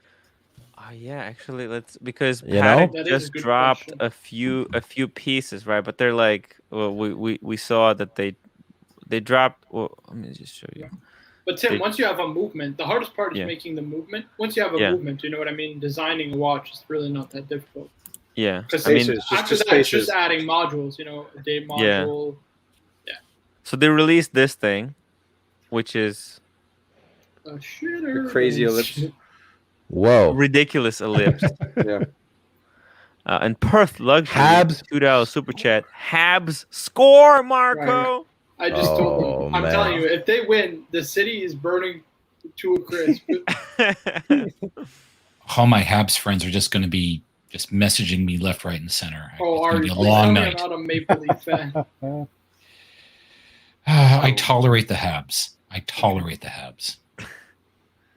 Yeah, actually, because
You
Patek
know? That is a
just
good
dropped
question.
a few pieces, right? But they're like, well, we saw that they dropped. Well, let me just show you.
But Tim,
They-
once you have a movement, the hardest part is
Yeah.
making the movement. Once you have a
Yeah.
movement, you know what I mean? Designing a watch is really not that difficult.
Yeah,
Because
I mean,
Spaces,
after
just
that, it's
spaces.
just adding modules, you know, a day
Yeah.
module.
so they released this thing, which is
A shitter.
The crazy ellipse.
Whoa,
ridiculous ellipse.
Yeah.
And Perth Luxury,
Habs.
$2 super chat. Habs score, Marco.
I just told
Oh,
them. I'm
man.
telling you, if they win, the city is burning to a crisp.
All my Habs friends are just going to be just messaging me left, right, and center.
Oh,
It's going
Ari,
to be a
please
long
tell me
night.
I'm not a Maple Leaf fan.
I tolerate the Habs. I tolerate the Habs.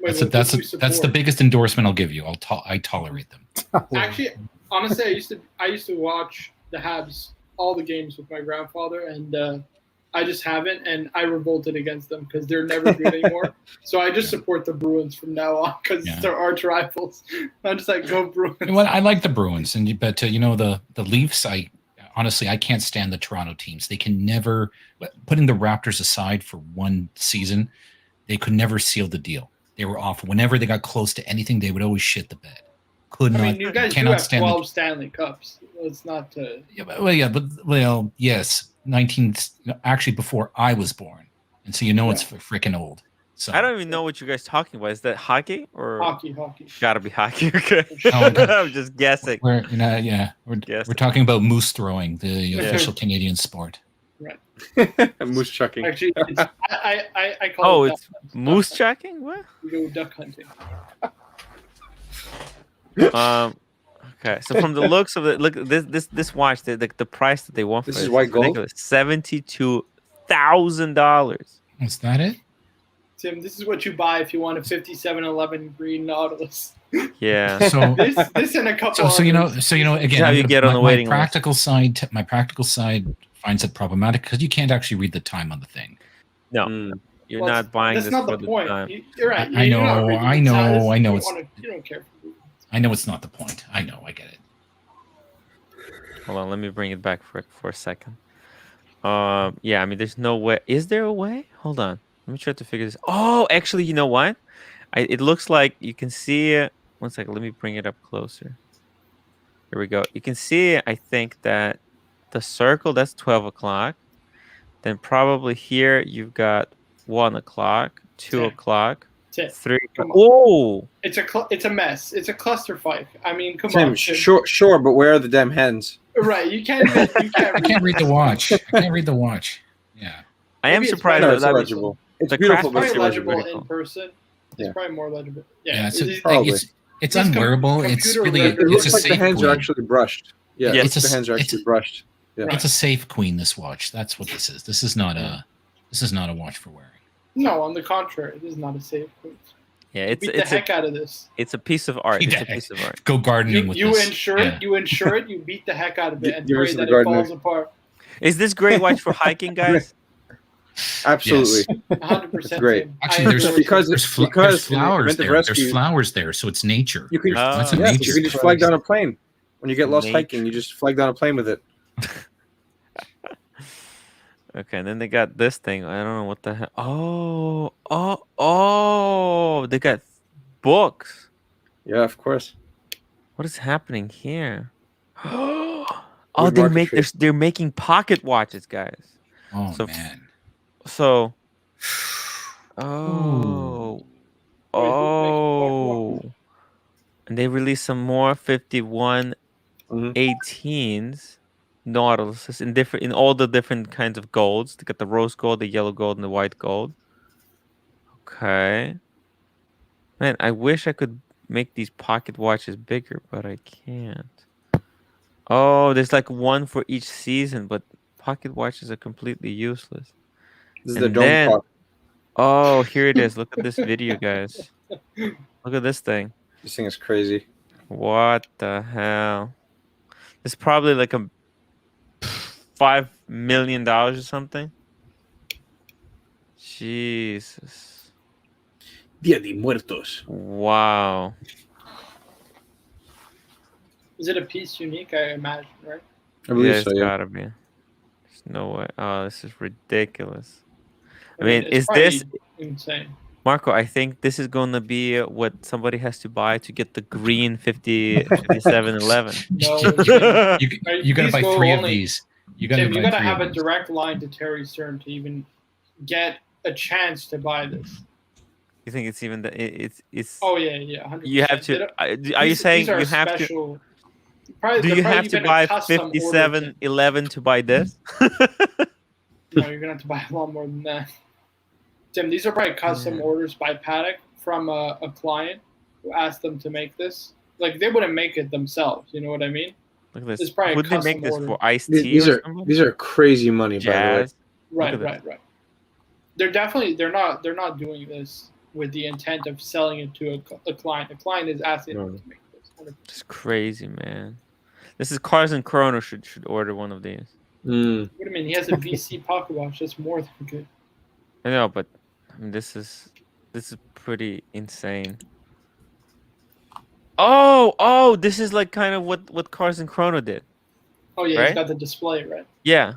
Wait,
That's
what do you
the
support?
biggest endorsement I'll give you. I tolerate them.
Actually, honestly, I used to watch the Habs all the games with my grandfather, and I just haven't, and I revolted against them because they're never good anymore. So I just support the Bruins from now on because they're arch rivals. I'm just like, go Bruins.
Well, I like the Bruins, but the Leafs. Honestly, I can't stand the Toronto teams. They can never, putting the Raptors aside for one season, they could never seal the deal. They were awful. Whenever they got close to anything, they would always shit the bed.
You guys do have 12 Stanley Cups. It's not.
Yes, 19. Actually, before I was born, and so it's freaking old. So
I don't even know what you guys talking about. Is that hockey or
hockey?
Gotta be hockey. Okay.
Okay.
I'm just guessing.
We're talking about moose throwing, the official Canadian sport.
Right.
Moose chucking.
Actually, I call
Oh,
it
it's moose chucking. What?
We go duck hunting.
Okay, so from the looks of it, look this watch, the price that they want for
This
it
is white gold?
$72,000.
Is that it?
Tim, this is what you buy if you want a 5711 green Nautilus.
Yeah.
So
this and a couple.
So again,
how you get on the waiting
my
list.
My practical side finds it problematic because you can't actually read the time on the thing.
No, you're not buying
that's
this
not
for
the point.
time.
You're right.
I know.
You don't care.
I know it's not the point. I know. I get it.
Hold on, let me bring it back for a second. Yeah, I mean, there's no way. Is there a way? Hold on. Let me try to figure this. Oh, actually, you know what? It looks like you can see it. One second. Let me bring it up closer. Here we go. You can see, I think, that the circle, that's 12 o'clock. Then probably here you've got 1 o'clock, 2 o'clock, 3. Oh!
It's a mess. It's a clusterfuck. I mean, come
Tim,
on.
Sure, but where are the damn hens?
Right, you can't.
I can't read the watch. I can't read the watch. Yeah.
I am
Maybe it's
surprised
better.
It's
that
legible. It's
the
beautiful,
It's
but
probably
it's
legible
illegible.
in person. It's
Yeah.
probably more legible.
Yeah.
Probably.
It's unwearable. It's
computer
really.
It
rendered.
looks
It's a
like the
safe
hands
queen.
are actually brushed. Yeah,
Yes.
the hands are actually brushed. Yeah.
It's a safe queen. This watch. That's what this is. This is not a watch for wearing.
No, on the contrary, this is not a safe queen.
Yeah,
Beat the heck out of this.
It's a piece of art.
Beat
It's a
the
piece of art.
Go gardening with
You
this.
insure it. You insure it. You beat the heck out of it and
Give us
pray
the
that it
gardener.
falls apart.
Is this great watch for hiking, guys?
Absolutely.
100%.
great.
Actually, there's
Because
there's
in the
flowers
event of
there. There's
rescue-
flowers there, so it's nature.
You can,
That's a
yes,
nature.
you can just flag down a plane. When you get lost
Nature.
hiking, you just flag down a plane with it.
Okay, and then they got this thing. I don't know what the hell. Oh! They got books.
Yeah, of course.
What is happening here? Oh,
Good market
they're making pocket watches, guys.
Oh
So-
man.
So,
Wait, who's making
and they released some more 5118s Nautilus in all the different kinds of golds. They got the rose gold, the yellow gold, and the white gold. Okay, man, I wish I could make these pocket watches bigger, but I can't. Oh, there's like one for each season, but pocket watches are completely useless.
This is the
And
dome
then-
clock.
Oh, here it is. Look at this video, guys. Look at this thing.
This thing is crazy.
What the hell? It's probably like a $5 million or something. Jesus.
Dia de Muertos.
Wow.
Is it a piece unique? I imagine, right?
I believe
Yeah,
so.
it's
Yeah.
gotta be. There's no way. Oh, this is ridiculous. I
mean,
mean,
it's
is this
probably insane?
Marco? I think this is going to be what somebody has to buy to get the green 5711.
No,
You gotta
these
buy
go
3 of
only-
these. You gotta
Tim, you
buy
gotta
3
have
of
a
these.
direct line to Terry Stern to even get a chance to buy this.
You think it's even it's?
Oh yeah, 100%.
You have
They
to.
don't-
Are you saying
these are
you have to?
special, Probably,
Do
they're
you
probably
have to
even a
buy
custom order, Tim.
5711 to buy this?
No, you're gonna have to buy a lot more than that. Tim, these are probably custom
Yeah.
orders by Patek from a client who asked them to make this. Like they wouldn't make it themselves. You know what I mean?
Look at this.
It's probably a
Would they make
custom
this
order.
for iced
These,
tea
these
or
are
something?
these are crazy money, by the way.
Jazz.
Right,
at this.
right. They're not doing this with the intent of selling it to a client. A client is asking them to make this. 100%.
It's crazy, man. This is Cars and Chrono should order one of these.
Mm.
What do you mean? He has a VC pocket watch. That's more than good.
I know, but I mean, this is pretty insane. Oh, this is like kind of what Cars and Chrono did.
Oh yeah,
Right?
he's got the display, right?
Yeah.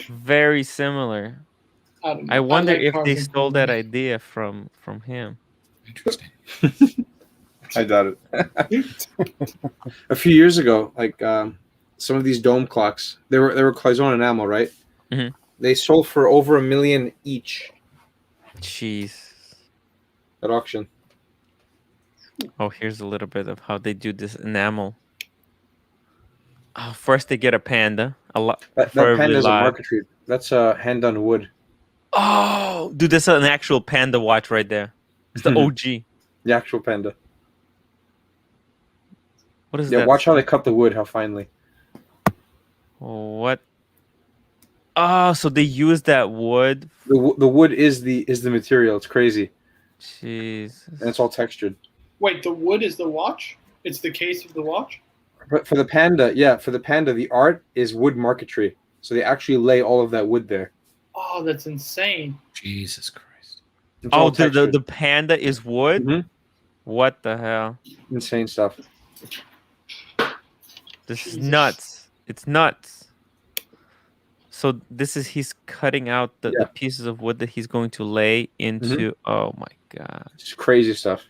Very similar.
I don't know.
I wonder
like
if
Cars
they
and
stole
Chrono.
that idea from him.
Interesting.
I doubt it. A few years ago, like some of these dome clocks, they were Cloison enamel, right?
Mhm.
They sold for over $1 million each
Jeez.
at auction.
Oh, here's a little bit of how they do this enamel. Oh, first they get a panda. A lot.
That panda is a marquetry. That's hand done wood.
Oh, dude, that's an actual panda watch right there. It's the OG.
The actual panda.
What is
Yeah,
that?
watch how they cut the wood, how finely.
What? Oh, so they use that wood.
The wood is the material. It's crazy,
Jesus.
and it's all textured.
Wait, the wood is the watch? It's the case of the watch?
But for the panda, the art is wood marquetry. So they actually lay all of that wood there.
Oh, that's insane.
Jesus Christ.
It's all
Oh,
textured.
the panda is wood?
Mhm.
What the hell?
Insane stuff.
This is
Jesus.
nuts. It's nuts. So he's cutting out the
Yeah.
pieces of wood that he's going to lay into. Oh my god.
It's crazy stuff.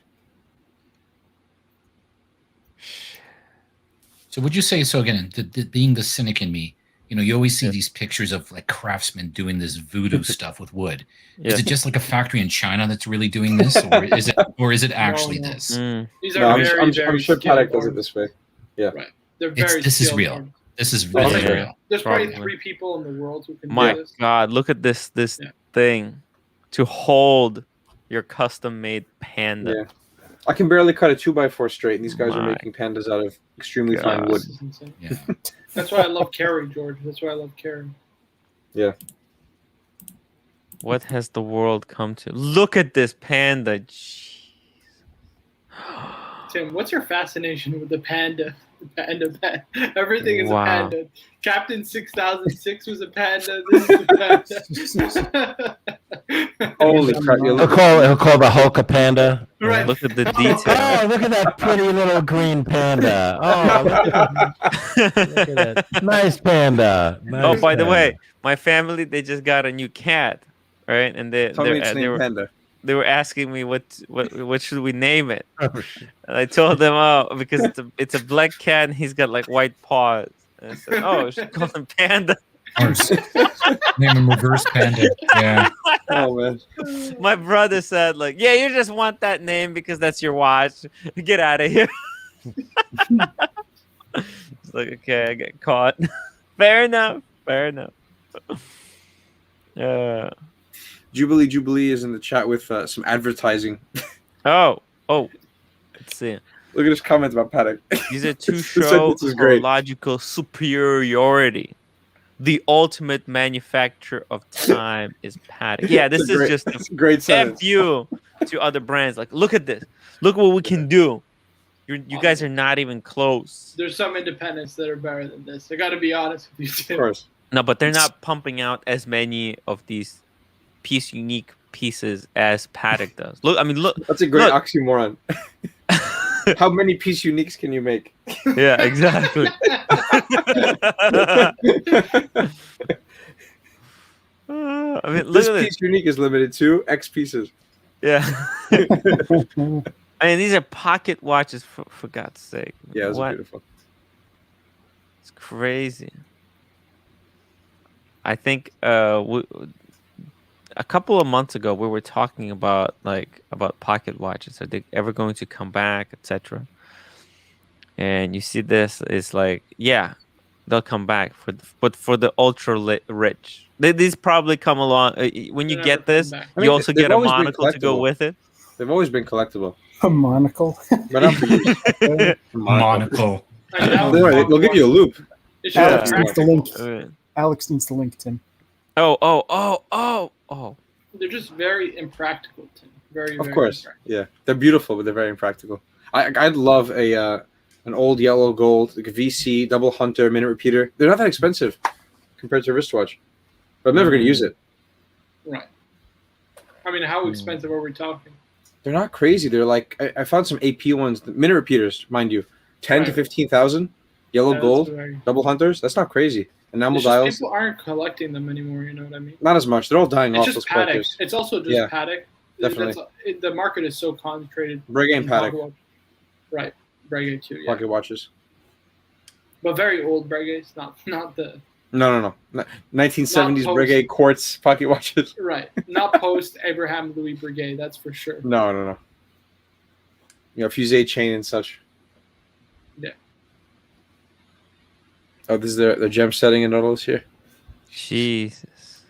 So would you say, so again, being the cynic in me, you always see these pictures of like craftsmen doing this voodoo stuff with wood.
Yeah.
Is it just like a factory in China that's really doing this, or is it actually
No.
this?
Mm.
These are
No,
very,
I'm
very
sure
skilled
Patek does it
artists.
this way.
They're very
This is
skilled
real.
artists.
This is
There's
really
Yeah.
real.
There's probably
Probably.
3 people in the world who can
My
do this.
god, look at this
Yeah.
thing to hold your custom made panda.
Yeah. I can barely cut a 2x4 straight, and these guys are
My
making pandas out of extremely fine
God.
wood.
This is insane.
Yeah.
That's why I love Carrie, George. That's why I love Carrie.
What has the world come to? Look at this panda. Jeez.
Tim, what's your fascination with the panda? The panda. Everything is
Wow.
a panda. Captain 6006 was a panda. This is a panda.
Holy crap! You
He'll call the Hulk a panda.
Right.
Look at the
Oh,
detail.
look at that pretty little green panda. Oh, look at that. Nice panda.
Oh,
Nice
by the
panda.
way, my family, they just got a new cat, right? And
Tell me it's named Panda.
they were asking me what should we name it? And I told them, oh, because it's a black cat and he's got like white paws. And I said, oh, we should call him Panda.
Reverse. Name him Reverse Panda. Yeah.
Oh man.
My brother said, like, yeah, you just want that name because that's your watch. Get out of here. It's like, okay, I get caught. Fair enough.
Jubilee is in the chat with some advertising.
Oh, let's see.
Look at his comment about Patek.
These are to
This
show
sentence is great.
horological superiority. The ultimate manufacturer of time is Patek. Yeah, this
It's a
is
great-
just
it's a great
F
sentence.
you. to other brands. Like, look at this. Look what we can do. You guys are not even close.
There's some independents that are better than this. I got to be honest with you, Tim.
Of course.
No, but they're not pumping out as many of these unique pieces as Patek does. Look, I mean, look.
That's a great
Look.
oxymoron. How many piece uniques can you make?
Yeah, exactly. I mean, look
This
at this.
piece unique is limited to X pieces.
Yeah. I mean, these are pocket watches, for God's sake.
Yeah, those are
What?
beautiful.
It's crazy. I think a couple of months ago we were talking about pocket watches. Are they ever going to come back, etc.? And you see, this is like, yeah, they'll come back but for the ultra rich. These probably come along when you
They'll
get
never come
this.
back.
I mean,
You also
they've
get a
always been
monocle to go
collectible.
with it.
They've always been collectible,
A monocle.
but not for use.
Monocle.
And now
They'll give you a loop.
It should
Alex
have
needs the
practice.
link. Alex needs the link, Tim.
Oh.
They're just very impractical, Tim. Very,
Of
very
course,
impractical.
yeah, they're beautiful, but they're very impractical. I'd love an old yellow gold, like a VC double hunter minute repeater. They're not that expensive compared to a wristwatch, but I'm never going to use it.
Right. I mean, how expensive are we talking?
They're not crazy. They're like I found some AP ones, the minute repeaters, mind you, 10 to
Right.
15,000. Yellow
Yeah, that's
gold,
very-
double hunters. That's not crazy. Enamel
It's just
dials,
people aren't collecting them anymore. You know what I mean?
not as much. They're all dying
It's
off.
just
Those
Patek.
collectors.
It's also just
Yeah,
Patek.
definitely.
The market is so concentrated.
Breguet and
in
Patek
pocket watch. Right. Breguet too. Yeah.
pocket watches.
But very old Breguets, not the
No. 1970s
Not
Breguet quartz pocket watches.
right. Not post Abraham Louis Breguet. That's for sure.
No. You know, fusee chain and such.
Yeah.
Oh, this is their gem setting in Nautilus here.
Jesus.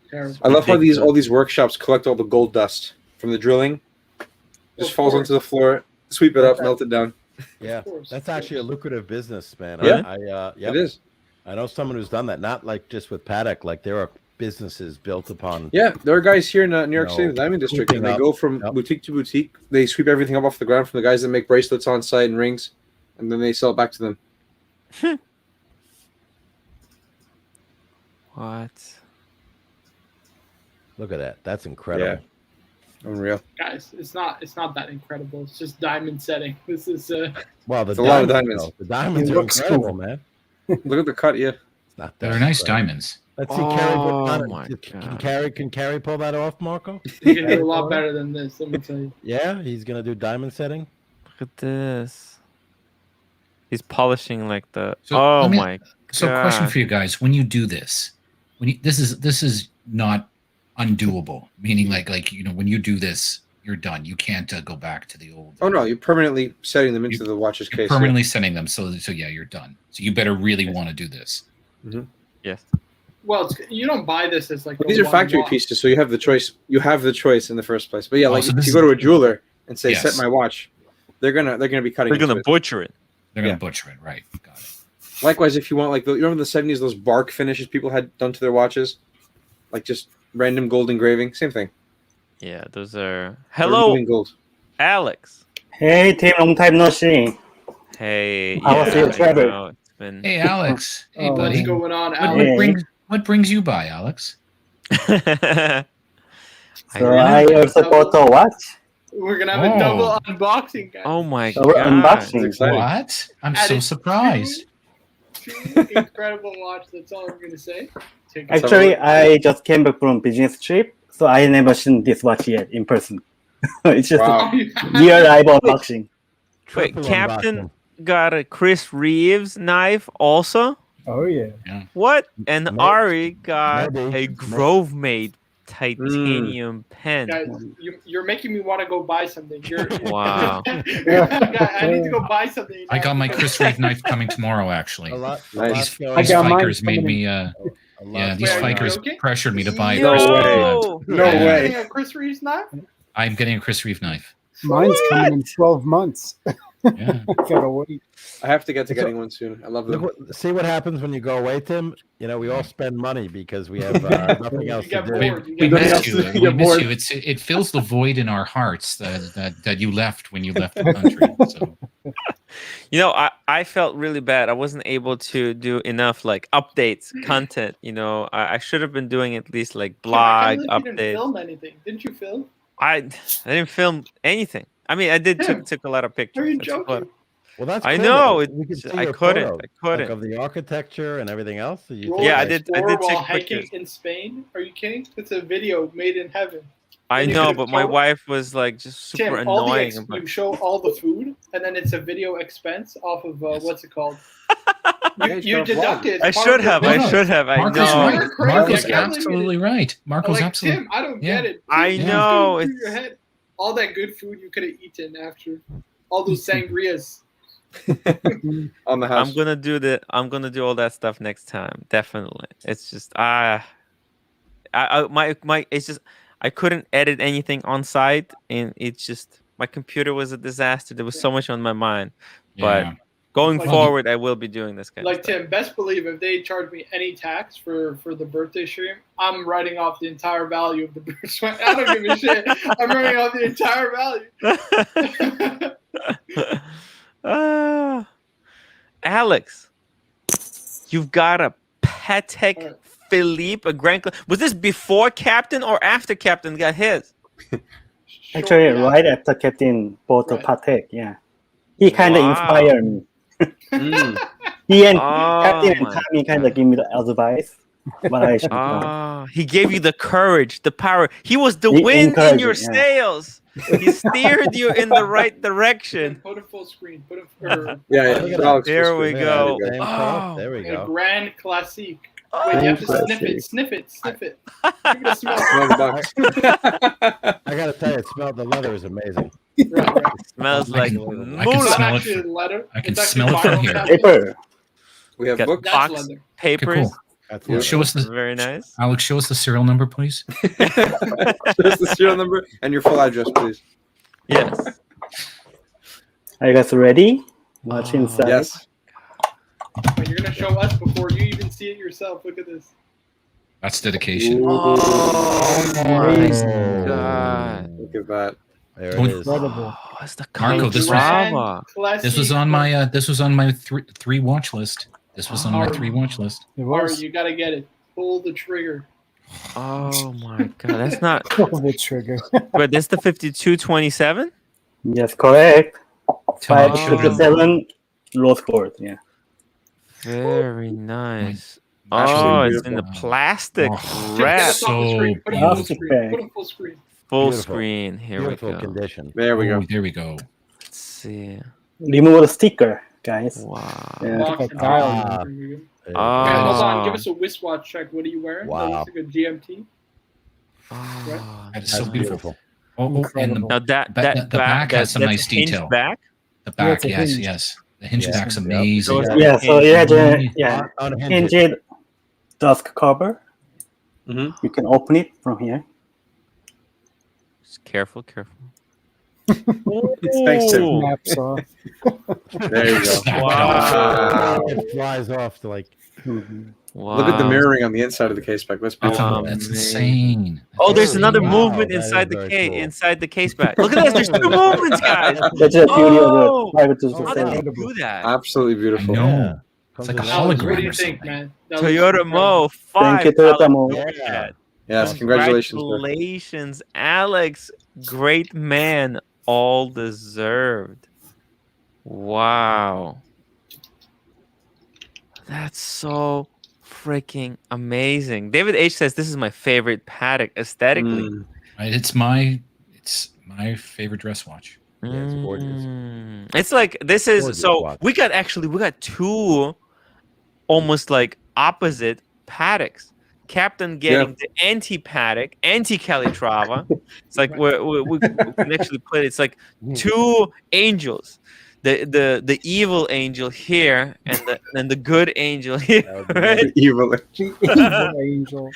Terrible.
I love how
Ridiculous.
all these workshops collect all the gold dust from the drilling. Just
Of
falls
course.
onto the floor, sweep it up, melt it down.
Yeah,
Of course,
that's
of
actually a
course.
lucrative business, man.
Yeah.
Yep.
It is.
I know someone who's done that. Not like just with Patek. Like there are businesses built upon.
Yeah, there are guys here in New York
No,
City, the Diamond District, and
sweeping
they
up.
go from
Yep.
boutique to boutique. They sweep everything up off the ground from the guys that make bracelets on site and rings, and then they sell it back to them.
What?
Look at that. That's incredible.
Unreal.
Guys, it's not that incredible. It's just diamond setting. This is
Well, the
It's a lot of
diamonds,
diamonds.
though. The diamonds
It
are
looks
incredible,
cool.
man.
Look at the cut, yeah.
It's not that
They're nice
incredible.
diamonds.
Let's see, Carrie.
Oh my God.
Can Carrie pull that off, Marco?
you can do a lot better than this. Let me tell you.
Yeah, he's gonna do diamond setting.
Look at this. He's polishing like the.
So,
oh
let me-
my.
So, question
God.
for you guys: when you do this, this is not undoable. Meaning, like you know, when you do this, you're done. You can't go back to the old.
Oh no, you're permanently setting them into the watch's
You're
case.
permanently sending them. So yeah, you're done. So you better really want to do this.
Yes.
Well, you don't buy this as like.
But
a
these are
one
factory
watch.
pieces, so you have the choice. You have the choice in the first place. But yeah,
Oh,
like
so
if
this
you
is-
go to a jeweler and say,
Yes.
"Set my watch," they're gonna be cutting.
They're
into
gonna
it.
butcher it.
They're gonna
Yeah.
butcher it, right? Got it.
Likewise, if you want, like, you remember in the 70s, those bark finishes people had done to their watches? Like just random gold engraving? Same thing.
Yeah, those are.
They're
Hello,
removing gold.
Alex.
Hey, Tim, long time no see.
Hey.
How was
yeah,
your travel?
I know, it's been.
Hey, Alex. Hey,
Oh,
buddy.
What's going on,
What,
Alex?
what brings you by, Alex?
I
So
know.
I also bought a watch.
We're gonna have a
Oh.
double unboxing, guys.
Oh my
So we're
God.
unboxing.
exciting.
What? I'm
And
so
it's
surprised.
Two incredible watch. That's all I'm gonna say. Take it.
Actually, I just came back from business trip, so I never seen this watch yet in person. It's just
Wow.
a real live unboxing.
Wait,
Triple
Captain
unboxing.
got a Chris Reeves knife also?
Oh yeah.
What? And
Maybe.
Ari got
Maybe.
a Grove Made titanium pen.
Guys, you're making me want to go buy something. You're,
Wow.
I need to go buy something.
I got my Chris Reeve knife coming tomorrow. Actually,
A lot.
Nice.
these
got mine
fikers made
coming
me.
A lot
Yeah, these
Wait, are you
fikers
joking?
pressured me to buy a
Yo!
Chris Reeve knife.
No
Yeah.
way.
Getting a Chris Reeves knife?
I'm getting a Chris Reeve knife.
Mine's coming in 12 months.
Yeah.
Gotta wait.
I have to get to getting one soon. I love them.
See what happens when you go away, Tim. We all spend money because we have nothing else
You
to
get
do.
bored. You
We
get
Nothing
miss
else
you.
to
We
get
miss
bored.
you. It fills the void in our hearts that you left when you left the country. So
I felt really bad. I wasn't able to do enough like updates, content. I should have been doing at least like
I
blog
can't believe you didn't
updates.
film anything. Didn't you film?
I didn't film anything. I mean, I did took a lot of pictures.
Are you
I took a lot
joking?
of-
Well, that's
I
cool,
know,
though.
it-
We can see
I
your
couldn't,
photos,
I couldn't.
like, of the architecture and everything else. That you
Rolex
Yeah, I
take.
did-
Explorer
take
while hiking
pictures.
in Spain. Are you kidding? It's a video made in heaven.
I
Then you
know,
could've
but my
told-
wife was like just super
Tim, all the
annoying.
you show all the food, and then it's a video expense off of
Yes.
what's it called?
Yeah,
You
gotta
deduct
vlog.
it.
I
as part
should
of your
have.
No,
I
no.
should have. I
Marco's
know.
right.
You're crazy.
Marco's
I can't believe
absolutely right. Marco's
like,
absolutely.
Tim, I don't
Yeah.
get it.
I
Tim,
know,
what's going through your
it's-
head? All that good food you could have eaten after all those sangrias.
On the house.
I'm gonna do all that stuff next time. Definitely. It's just it's just I couldn't edit anything on site, and it's just my computer was a disaster. There was so much on my mind.
Yeah.
Going
Like-
forward, I will be doing this kind
Like
of stuff.
Tim, best believe if they charge me any tax for the birthday stream, I'm writing off the entire value of the birthday. I don't give a shit. I'm writing off the entire value.
Alex, you've got a Patek
Alright.
Philippe, a Grand. Was this before Captain or after Captain got his?
Actually,
Short
right after Captain bought a
Right.
Patek, yeah. He kind of
Wow.
inspired me.
Mm.
He and
Oh
Captain and
my
Tommy kind of give me the advice. What I should do.
He gave you the courage, the power. He was the
He
wind in your
encouraged me, yeah.
sails. He steered you in the right direction.
Put it full screen. Put it
Yeah,
Look at
Alex,
There
what's
we
good?
go.
There
Same
Oh.
stuff. There we
a
go.
Grand Classique.
Oh,
Wait, you have to
Classic.
sniff it. Give it a smell.
Smell the box.
I gotta tell you, it smelled. The leather is amazing.
Right.
smells
I
like
can- I can
It's
moolah.
not
smell it
actually
from-
leather.
I can
It's actually
smell it from
vinyl
here.
fabric.
Paper.
We have
Got
books.
That's
Box.
leather.
Okay,
Papers.
cool.
That's
Well, show us the
Very nice.
Alex. Show us the serial number, please.
There's the serial number and your full address, please.
Yes.
Are you guys ready? Watch
Oh.
inside.
Yes.
But you're gonna show us before you even see it yourself. Look at this.
That's dedication.
Oh my
Oh.
god.
Look at that.
There it
Don't-
is.
Incredible.
Oh, it's the
Marco, this was-
Calatrava.
This was on my three watch list. This was on my
Oh.
3 watch list.
It
Or
was.
you gotta get it. Pull the trigger.
Oh my god, that's not.
Pull the trigger.
But that's the 5227.
Yes, correct.
Oh.
557 rose gold. Yeah.
Very nice.
Actually
Oh, it's in the
beautiful.
plastic
Oh.
Get
wrap.
us off the screen. Put it full
So
screen. Put it full screen.
Full
Beautiful.
screen. Here
Beautiful
we go.
condition.
There we
Oh,
go.
there we go.
Let's see.
Remove the sticker, guys.
Wow.
Yeah.
Lock
like
and
dial.
lock.
There you
Okay,
Oh.
hold on. Give us a wristwatch check. What are you wearing?
Wow.
That looks like a GMT.
Oh,
That is
That's
so beautiful.
beautiful.
Oh, and
Incredible.
now that
But
that
the back has some
that's
nice
hinged
detail.
Back.
the back,
it's a
yes,
hinge.
yes. The hinge
Yeah.
back's
Yep.
amazing.
Goes-
Yeah, so it has a
Yeah.
hinged dusk cover.
Mhm.
You can open it from here.
Just careful.
Thanks, Tim.
Ooh.
Snaps off.
There you go.
Wow.
It flies off to like.
Mhm.
Wow.
Look at the mirroring on the inside of the case back. That's beautiful.
That's
Amazing.
insane.
Oh, there's
That's
another
insane.
Wow,
movement
that is
inside the
very
case.
cool.
Inside the case back. Look at this. There's two movements, guys.
That's the beauty
Oh!
of the private
How did they
Incredible.
do that?
Absolutely
I
beautiful.
know.
Yeah.
It's like a
Comes
Alex,
hologram
what do you
or
think,
something.
man? That was
Toyota
incredible.
Mo 5.
Thank you, Toyota Mo.
Yeah.
Yes, congratulations. sir.
Congratulations, Alex. Great man. All deserved. Wow. That's so freaking amazing. David H says this is my favorite Patek aesthetically.
Mm.
Right, it's my favorite dress watch.
Yeah, it's gorgeous.
It's like this is
Gorgeous
so
watch.
we got two almost like opposite Pateks. Captain getting the anti-Patek, anti-Calatrava. It's like we can actually put it. It's like two angels. the evil angel here and the good angel here, right?
Evil.
Evil angel.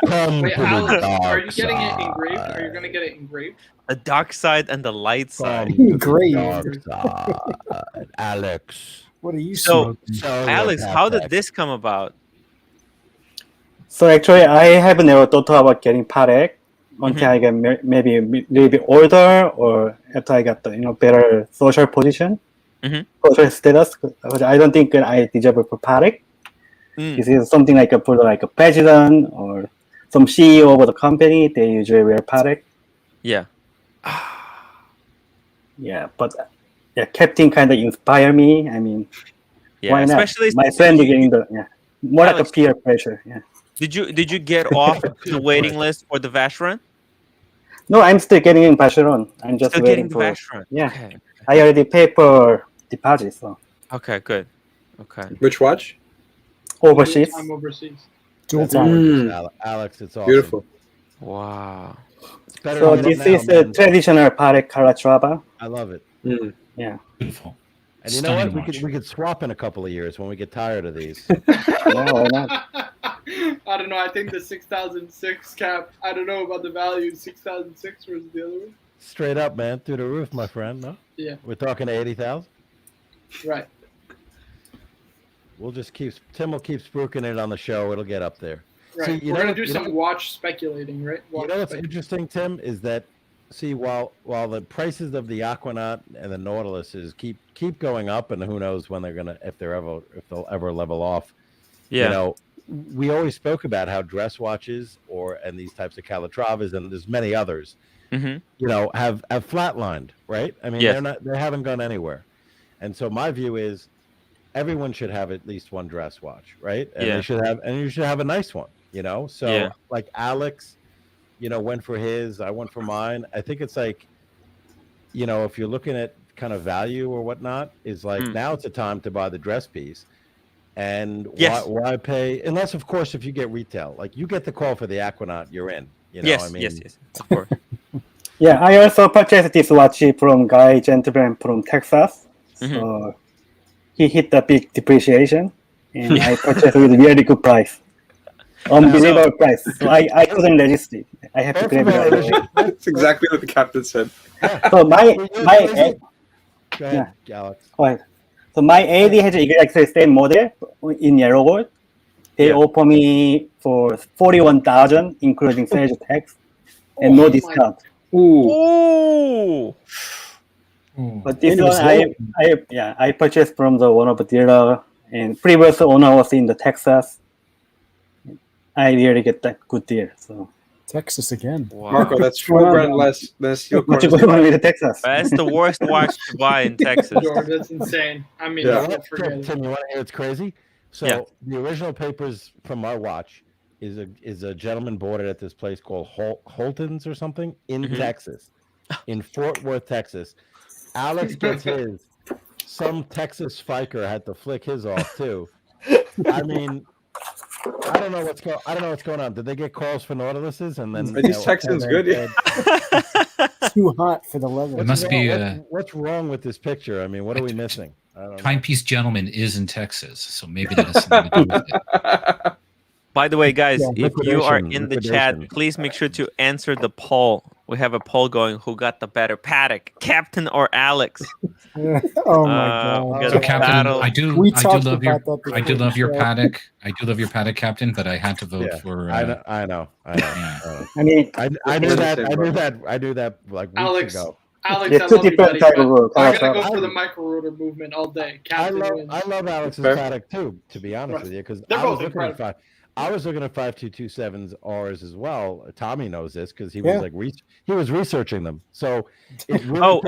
Come
Wait,
to the
Alex, are
dark
you getting it
side.
engraved? Are you gonna get it engraved?
The dark side and the light side.
Come to the
Great.
dark side, Alex.
What are you
So,
smoking?
Show your
Alex, how did
Patek.
this come about?
So actually, I have never thought about getting Patek until I get maybe a little bit older, or after I got the better social position, social status. Because I don't think that I deserve a Patek. This is something like for like a president or some CEO of the company. They usually wear Patek.
Yeah.
Yeah, but Captain kind of inspire me. I mean,
Yeah,
why not?
especially
My
since
friend
you-
getting the more like
Alex,
a peer pressure. Yeah.
Did you get off the waiting list for the Vacheron?
No, I'm still getting in Barcelona. I'm just
Still
waiting
getting the
for.
Vacheron.
Yeah,
Okay.
I already paid for deposit, so
Okay, good. Okay.
Which watch?
overseas.
I'm overseas.
Dual
That's
time.
gorgeous, Alex. It's awesome.
Beautiful.
Wow.
It's better
So
than
this
now,
is a
man.
traditional Patek Calatrava.
I love it.
Yeah.
Beautiful.
And you know what?
Stunning
We could swap in a couple of years when we get tired of these.
Yeah, why not?
I don't know. I think the 6006 cap. I don't know about the value. 6006 was the other one.
Straight up, man, through the roof, my friend. No,
Yeah.
we're talking 80,000.
Right.
We'll just keep. Tim will keep spooking it on the show. It'll get up there.
Right.
See, you
We're
know
gonna
what-
do
you
some
know-
watch speculating, right?
You
Watch
know what's
spec-
interesting, Tim, is that while the prices of the Aquanaut and the Nautiluses keep going up, and who knows when if they'll ever level off.
Yeah.
You know, we always spoke about how dress watches and these types of Calatravas, and there's many others, you know, have flatlined, right? I mean,
Yes.
they haven't gone anywhere. And so my view is everyone should have at least one dress watch, right? And
Yeah.
you should have a nice one, you know? So
Yeah.
like Alex, you know, went for his, I went for mine. I think it's like, you know, if you're looking at kind of value or whatnot, is like now it's a time to buy the dress piece. And
Yes.
why pay? Unless, of course, if you get retail, like you get the call for the Aquanaut, you're in. You know,
Yes,
I mean,
yes, of course.
Yeah, I also purchased this watch from guy gentleman from Texas. So he hit the big depreciation, and I purchased with really good price. Unbelievable price. So I couldn't resist it. I have to grab it.
That's exactly what the captain said.
So my
Go ahead, Alex.
go ahead. So my AD has exactly the same model in yellow gold. They offer me for 41,000, including sales tax, and no discount.
Ooh.
But this one I purchased from one of the dealer, and previous owner was in the Texas. I really get that good deal. So
Texas again.
Wow.
Marco, that's 4 grand less than a steel
what you
corner.
going with the Texas?
That's the worst watch to buy in Texas.
George, that's insane. I mean,
Yeah.
don't forget it.
Tim, you want to hear it's crazy? So
Yeah.
the original papers from my watch is a gentleman bought it at this place called Holton's or something in Texas, in Fort Worth, Texas. Alex gets his. Some Texas fiker had to flick his off too. I mean, I don't know what's going on. Did they get calls for Nautiluses and then
Are these Texans good? Yeah.
Too hot for the leather.
It must be
what's wrong with this picture? I mean, what are we missing? I don't know.
Timepiece Gentleman is in Texas, so maybe that has something to do with it.
By the way, guys,
Yeah,
if you are
liquidation,
in the chat,
liquidation.
please make sure to answer the poll. We have a poll going. Who got the better Patek, Captain or Alex?
Oh my
we
god.
got
So,
a
Captain,
battle.
I do
We
love
talked
your
about that
I do
before
love your
the show.
Patek. I do love your Patek, Captain, but I had to vote for.
I know.
Yeah.
I mean,
I knew that like weeks
Alex,
ago.
Alex,
they're
I
two
love you,
different
buddy,
type
but
of
I'm gonna
color.
go for the micro rotor movement all day.
I
Captain wins.
love Alex's
Fair.
Patek too, to be honest
Right.
with you, because
They're
I
both
was looking at
incredible.
I was looking at 5227s R's as well. Tommy knows this because he
Yeah.
was like he was researching them. So it really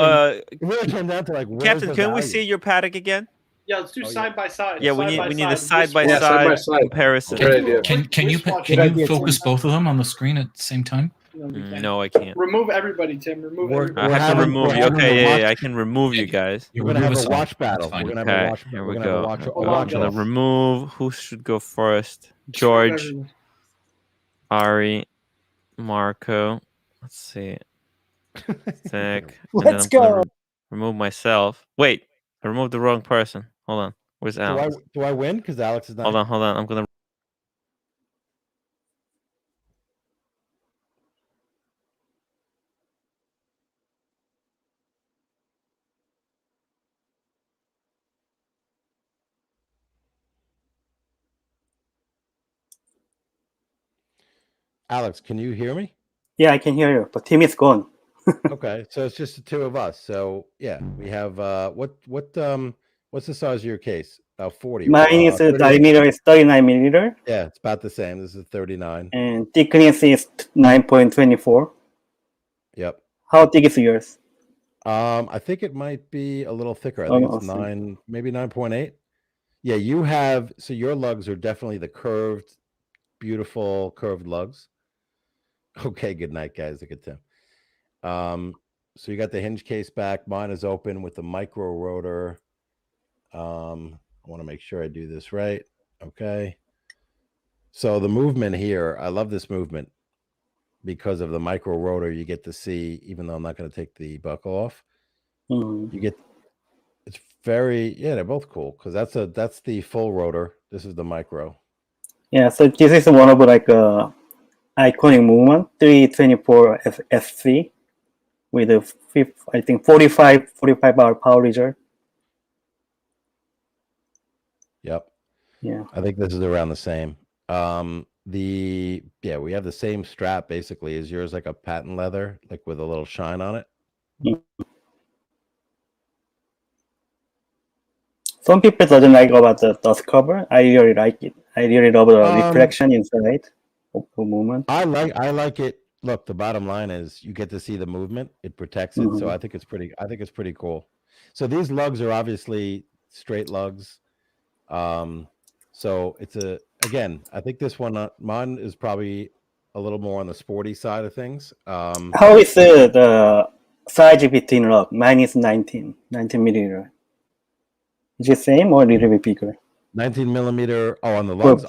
it really came down to like where's
Captain,
the
can we
value?
see your Patek again?
Yeah, let's do
Oh, yeah.
side by side.
Yeah, we need a side by
Yeah, side by
side
side.
comparison.
Great idea.
Can you
Wristwatch.
Good
can you
idea,
focus
Tim.
both of them on the screen at the same time?
No, we can't.
No, I can't.
Remove everybody, Tim. Remove
We're-
everybody.
I have to
having-
remove
we're
you.
having
Okay,
a
yeah,
watch-
I can remove you guys.
You
We're gonna have
remove
a
us all.
watch battle.
That's fine.
We're gonna have a
Okay,
watch.
here
We're
we
gonna have
go.
a watch.
Hold
I'm
on,
gonna
guys.
remove. Who should go first?
Remove
George,
everyone.
Ari, Marco. Let's see. Sick.
Let's go.
remove myself. Wait, I removed the wrong person. Hold on. Where's Alex?
Do I win? Because Alex is not.
Hold on. I'm gonna.
Alex, can you hear me?
Yeah, I can hear you, but Tim is gone.
Okay, so it's just the two of us. So yeah, we have what's the size of your case? About 40.
Mine is
38.
diameter is 39 millimeter,
Yeah, it's about the same. This is 39.
and thickness is 9.24.
Yep.
How thick is yours?
I think it might be a little thicker. I think it's
Awesome.
maybe 9.8. Yeah, you have, so your lugs are definitely the curved, beautiful curved lugs. Okay, good night, guys. Look at Tim. So you got the hinge case back. Mine is open with the micro rotor. I want to make sure I do this right. Okay. So the movement here, I love this movement because of the micro rotor. You get to see, even though I'm not going to take the buckle off,
Mhm.
you get, it's very, yeah, they're both cool because that's the full rotor. This is the micro.
Yeah, so this is one of like iconic movement 324 FC with a I think 45 hour power reserve.
Yep.
Yeah.
I think this is around the same. We have the same strap basically. Is yours like a patent leather, like with a little shine on it?
Some people doesn't like about the dust cover. I really like it. I really love the reflection inside of the movement.
I like it. Look, the bottom line is you get to see the movement. It protects it. So I think it's pretty cool. So these lugs are obviously straight lugs. So it's again, I think this one, mine is probably a little more on the sporty side of things.
How is the size between lug? Mine is 19 millimeter. Is it same or a little bit bigger?
19 millimeter. Oh, on the lugs.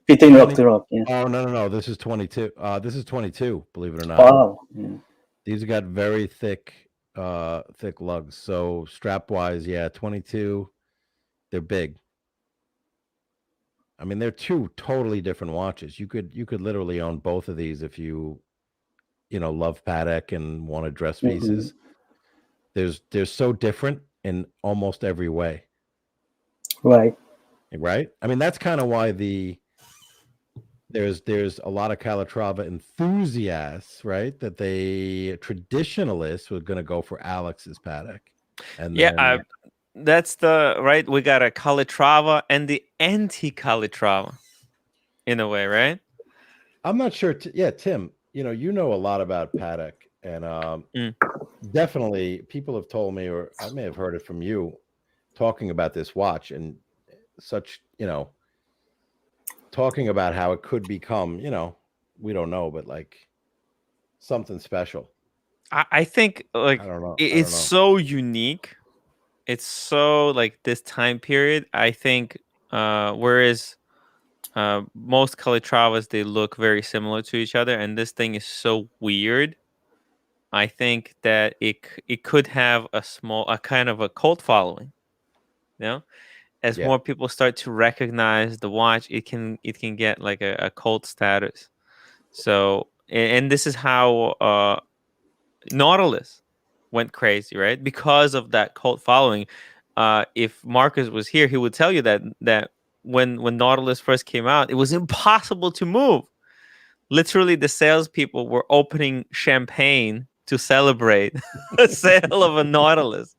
Between lug to lug. Yeah.
Oh no. This is 22. This is 22. Believe it or not.
Wow. Yeah.
These got very thick lugs. So strap wise, yeah, 22. They're big. I mean, they're two totally different watches. You could literally own both of these if you love Patek and want to dress pieces. They're so different in almost every way.
Right.
I mean, that's kind of why there's a lot of Calatrava enthusiasts, right? That traditionalists were going to go for Alex's Patek. And then,
that's the right. We got a Calatrava and the anti-Calatrava, in a way, right?
I'm not sure. Tim, you know a lot about Patek, and definitely people have told me, or I may have heard it from you, talking about this watch and such, talking about how it could become, we don't know, but like something special.
I think like
I don't know.
It's so unique. It's so like this time period. I think whereas most Calatravas, they look very similar to each other, and this thing is so weird. I think that it could have a kind of a cult following. As more people start to recognize the watch, it can get like a cult status. So, and this is how Nautilus went crazy, right? Because of that cult following. If Marcus was here, he would tell you that when Nautilus first came out, it was impossible to move. Literally, the salespeople were opening champagne to celebrate the sale of a Nautilus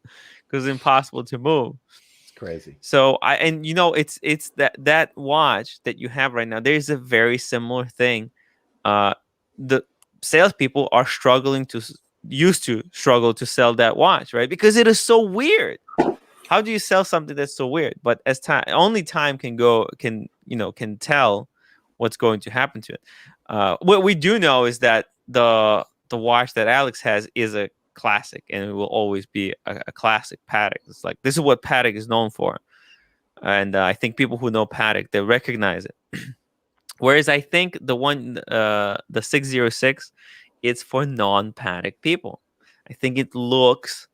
because it's impossible to move.
It's crazy.
So it's that watch that you have right now. There's a very similar thing. The salespeople are used to struggle to sell that watch, right? Because it is so weird. How do you sell something that's so weird? But as only time can tell what's going to happen to it. What we do know is that the watch that Alex has is a classic, and it will always be a classic Patek. It's like this is what Patek is known for, and I think people who know Patek, they recognize it. Whereas I think the 606, it's for non-Patek people. I think it looks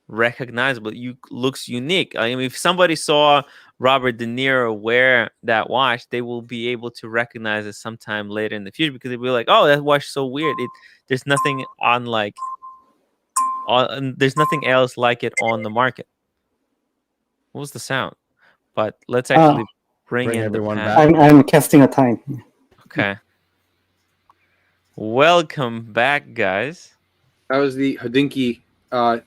recognizable. You looks unique. I mean, if somebody saw Robert De Niro wear that watch, they will be able to recognize it sometime later in the future because they'll be like, "Oh, that watch is so weird. There's nothing there's nothing else like it on the market." What was the sound? But let's actually bring in
everyone
the
back.
I'm casting a time.
Okay. Welcome back, guys.
That was the Hodinkee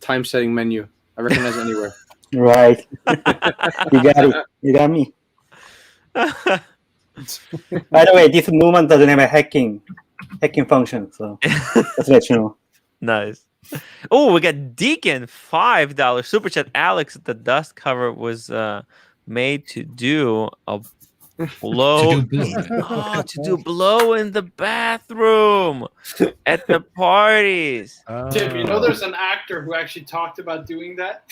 time setting menu. I recognize it anywhere.
Right. You got it. You got me. By the way, this movement doesn't have a hacking function, so just let you know.
Nice. Oh, we got Deacon $5 super chat. Alex, the dust cover was made to do a blow. To do blow in the bathroom at the parties.
Tim, you know there's an actor who actually talked about doing that.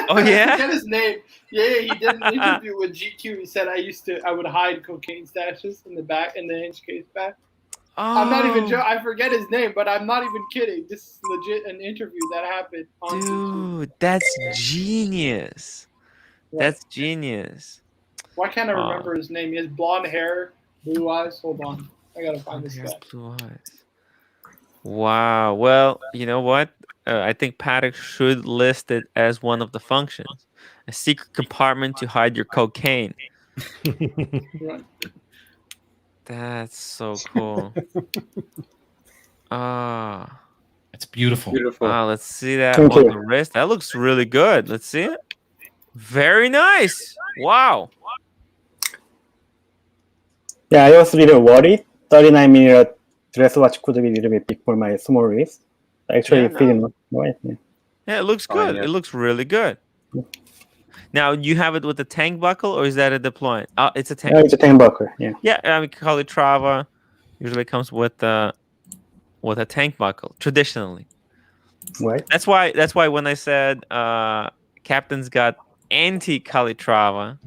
Oh yeah?
I forget his name. Yeah, he did an interview with GQ. He said I would hide cocaine stashes in the hinge case back.
Oh,
I'm not even joking. I forget his name, but I'm not even kidding. This is legit an interview that happened on YouTube.
dude, that's genius. That's genius.
Why can't I remember his name? He has blonde hair, blue eyes. Hold on. I gotta find this guy.
Blue eyes. Wow. Well, you know what? I think Patek should list it as one of the functions. A secret compartment to hide your cocaine.
Right.
That's so cool.
It's beautiful.
Beautiful.
Let's see that
Thank
on
you.
the wrist. That looks really good. Let's see it. Very nice. Wow.
Yeah, I was a little worried. 39mm dress watch could be a little bit big for my small wrist. Actually,
Yeah,
feeling right. Yeah.
Yeah, it looks good.
yeah.
It looks really good. Now, you have it with the tank buckle, or is that a deployment? It's a tank.
It's a 10 buckle. Yeah.
Yeah, I mean, Calatrava usually comes with a tank buckle traditionally.
Right.
That's why when I said Captain's got anti-Calatrava,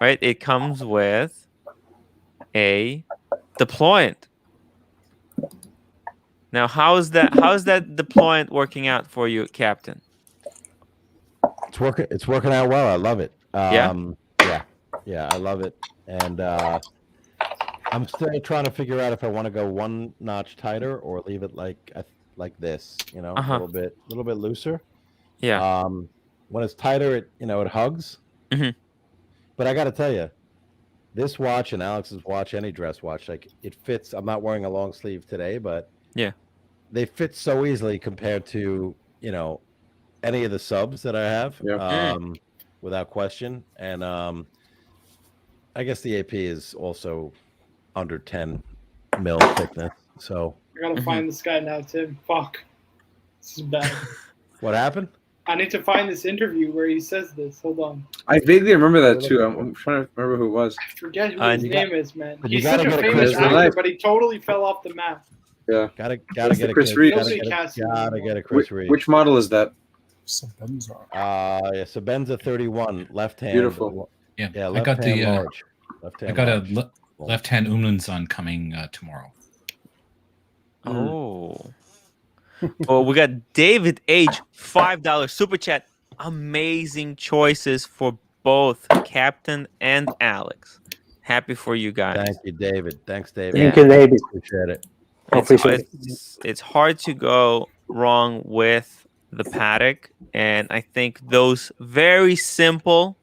right? It comes with a deployant. Now, how's that deployant working out for you, Captain?
It's working out well. I love it.
Yeah?
Yeah, I love it. And I'm still trying to figure out if I want to go one notch tighter or leave it like this, a little bit looser.
Yeah.
When it's tighter, it hugs.
Mhm.
But I got to tell you, this watch and Alex's watch, any dress watch, like it fits. I'm not wearing a long sleeve today, but
Yeah.
they fit so easily compared to any of the subs that I have.
Yeah.
Without question. And I guess the AP is also under 10 mil thickness. So
I gotta find this guy now, Tim. Fuck. This is bad.
what happened?
I need to find this interview where he says this. Hold on.
I vaguely remember that too. I'm trying to remember who it was.
I forget who his name is, man.
you
He's such
gotta
a
get a
famous
Chris
actor,
Reeve.
but he totally fell off the map.
Yeah.
Gotta
That's
get
the
a
Chris Reeve.
Nobody cast him.
Gotta get a
Which,
Chris Reeve.
which model is that?
Sabenza.
Yeah, Sabenza 31, left hand.
Beautiful.
Yeah,
Yeah,
I
left
got
hand
the
large. Left
I
hand
got
large.
a left-hand Umlunzon coming tomorrow.
Oh. Oh, we got David H. $5 super chat. Amazing choices for both Captain and Alex. Happy for you guys.
Thank you, David. Thanks, David.
Thank you, David.
Appreciate it.
I appreciate it.
It's hard to go wrong with the Patek, and I think those very simple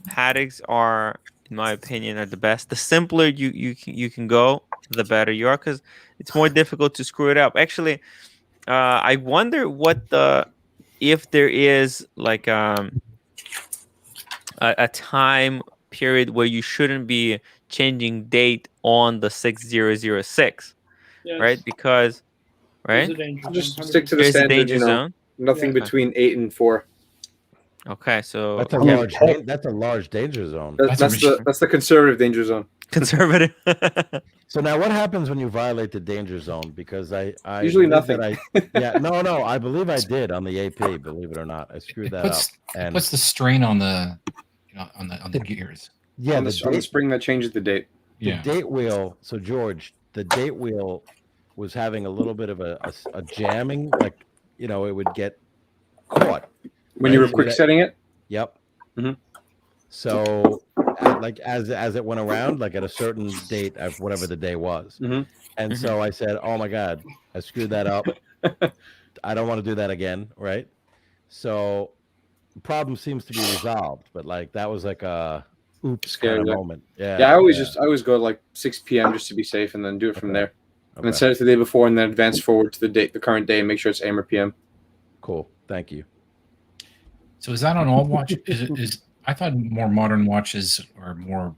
Pateks are, in my opinion, are the best. The simpler you can go, the better you are, because it's more difficult to screw it up. Actually, I wonder if there is like a time period where you shouldn't be changing date on the 6006,
Yes.
right? Because
There's
right,
a danger
Just
zone,
stick to the
there's a
standard.
danger zone.
Nothing
Yeah.
between 8 and 4.
Okay, so
That's a
I mean,
large. That's a large danger zone.
That's the conservative danger zone.
conservative.
So now, what happens when you violate the danger zone? Because I
Usually
believe
nothing.
no, I believe I did on the AP. Believe it or not, I screwed that up. And
Puts the strain on the on the gears.
yeah,
on the spring that changes the date.
the
Yeah.
date wheel. So George, the date wheel was having a little bit of a jamming, like it would get caught.
When you were
Right.
quick setting it?
Yep.
Mhm.
So, like as it went around, like at a certain date, whatever the day was,
Mhm.
and so I said, "Oh my God, I screwed that up. I don't want to do that again." Right. So, the problem seems to be resolved, but like that was like a oops
Scary,
kind of
yeah.
moment.
Yeah,
Yeah.
I always go like 6 p.m. just to be safe, and then do it from
Okay.
there. And then
Okay.
set it the day before, and then advance forward to the current day, and make sure it's AM or PM.
Cool. Thank you.
So is that on all watch? Is I thought more modern watches are more.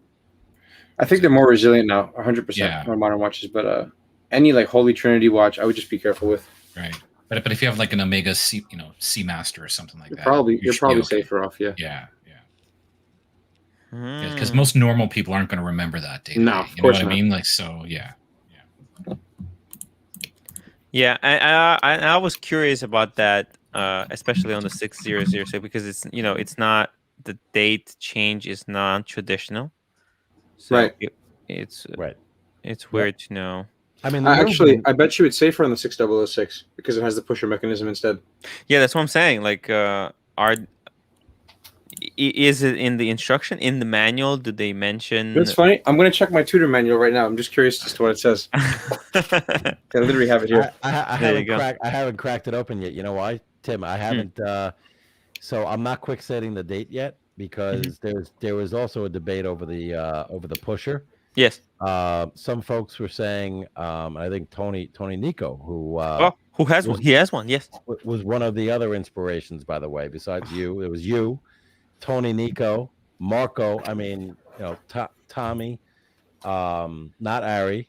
I think they're more resilient now, 100%
Yeah.
more modern watches. But any like Holy Trinity watch, I would just be careful with.
Right. But if you have like an Omega C, Seamaster or something like
You're
that,
probably
you should be okay.
safer off. Yeah.
Yeah.
Hmm.
Because most normal people aren't going to remember that day.
No, of
you know
course
what
not.
I mean? Like, so yeah.
Yeah, I was curious about that, especially on the 6006 because it's not the date change is non-traditional, so
Right.
it's
Right.
it's weird to know.
I mean, the
Actually,
movement-
I bet you it's safer on the 6006 because it has the pusher mechanism instead.
Yeah, that's what I'm saying. Like, is it in the instruction in the manual? Do they mention?
That's funny. I'm going to check my tutor manual right now. I'm just curious as to what it says. I literally have it here.
I
There you
haven't
go.
I haven't cracked it open yet. You know why, Tim? I haven't. So I'm not quick setting the date yet because there was also a debate over the pusher.
Yes.
Some folks were saying, I think Tony Nico, who
Who has one? He has one. Yes.
was one of the other inspirations, by the way. Besides you, it was you, Tony Nico, Marco. I mean, Tommy, not Ari.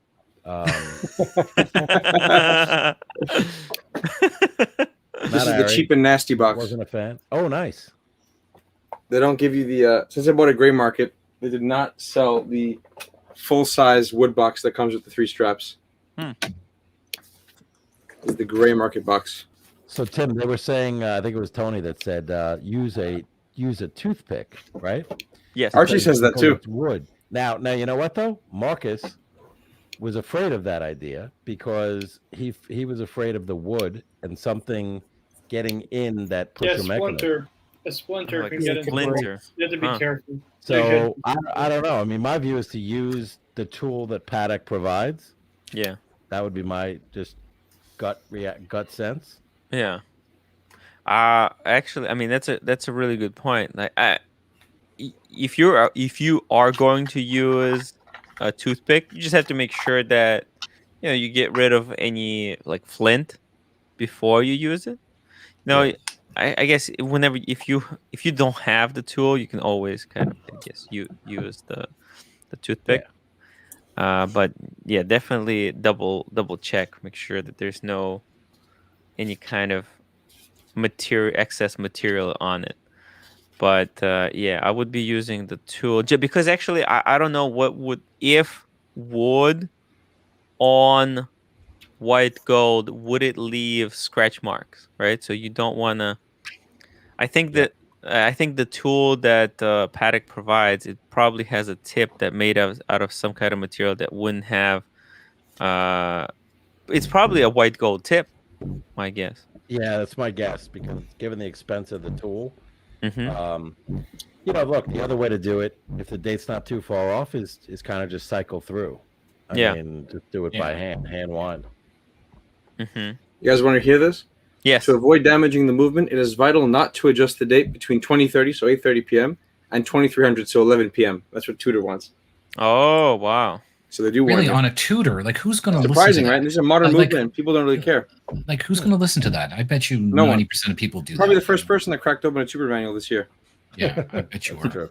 This is the cheap and nasty box.
Wasn't a fan. Oh, nice.
They don't give you the since I bought a gray market, they did not sell the full-size wood box that comes with the 3 straps. It's the gray market box.
So Tim, they were saying, I think it was Tony that said, use a toothpick, right?
Yes.
Archie says that too.
It's wood. Now you know what though? Marcus was afraid of that idea because he was afraid of the wood and something getting in that pusher mechanism.
A splinter
Like
can
a
get into
splinter.
You have to be careful.
So I don't know. I mean, my view is to use the tool that Patek provides.
Yeah.
That would be my just gut sense.
Yeah. Actually, I mean that's a really good point. Like, if you are going to use a toothpick, you just have to make sure that you get rid of any like flint before you use it. No,
Right.
I guess whenever if you don't have the tool, you can always kind of use the toothpick. But yeah, definitely double check, make sure that there's no any kind of excess material on it. But yeah, I would be using the tool because actually I don't know what would if wood on white gold would it leave scratch marks, right? So you don't want to. I think that I think the tool that Patek provides, it probably has a tip that made out of some kind of material that wouldn't have. It's probably a white gold tip, my guess.
Yeah, that's my guess because given the expense of the tool,
Mm-hmm.
Look, the other way to do it, if the date's not too far off, is kind of just cycle through. I mean, just do it by hand wind.
Mm-hmm.
You guys want to hear this?
Yes.
To avoid damaging the movement, it is vital not to adjust the date between 2030, so 8:30 p.m., and 2300, so 11 p.m. That's what Tudor wants.
Oh wow.
So they do
Really
want
on a tutor? Like who's going to listen
surprising,
to that?
right? This is a modern
Like-
movement, and people don't really care.
Like who's going to listen to that? I bet you
No one.
90% of people do.
Probably
that.
the first person that cracked open a Tudor manual this year.
Yeah, I bet you are.
True.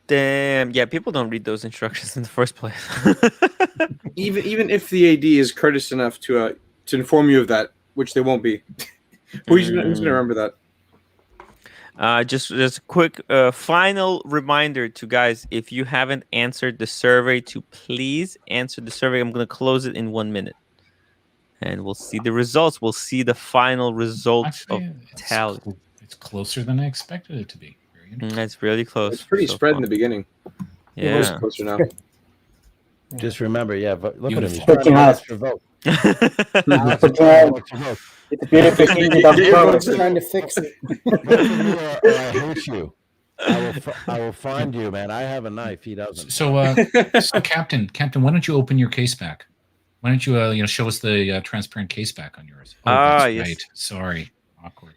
Damn. Yeah, people don't read those instructions in the first place.
Even if the AD is courteous enough to inform you of that, which they won't be. Who's gonna remember that?
Just a quick final reminder to guys: if you haven't answered the survey, to please answer the survey. I'm going to close it in 1 minute, and we'll see the results. We'll see the final results
Actually,
of tally.
it's closer than I expected it to be. Very interesting.
That's really close.
It's pretty
so
spread
far.
in the beginning.
Yeah.
Most closer now.
Just remember, look at him. He's
Beautiful.
trying to get extra vote. Alex,
But,
extra vote.
It's beautiful hingy dust
You're
cover.
going to-
Trying to fix it.
Vote for me or I hate you. I will find you, man. I have a knife. He doesn't.
So, Captain, why don't you open your case back? Why don't you, show us the transparent case back on yours? Oh, that's
yes.
right. Sorry, awkward.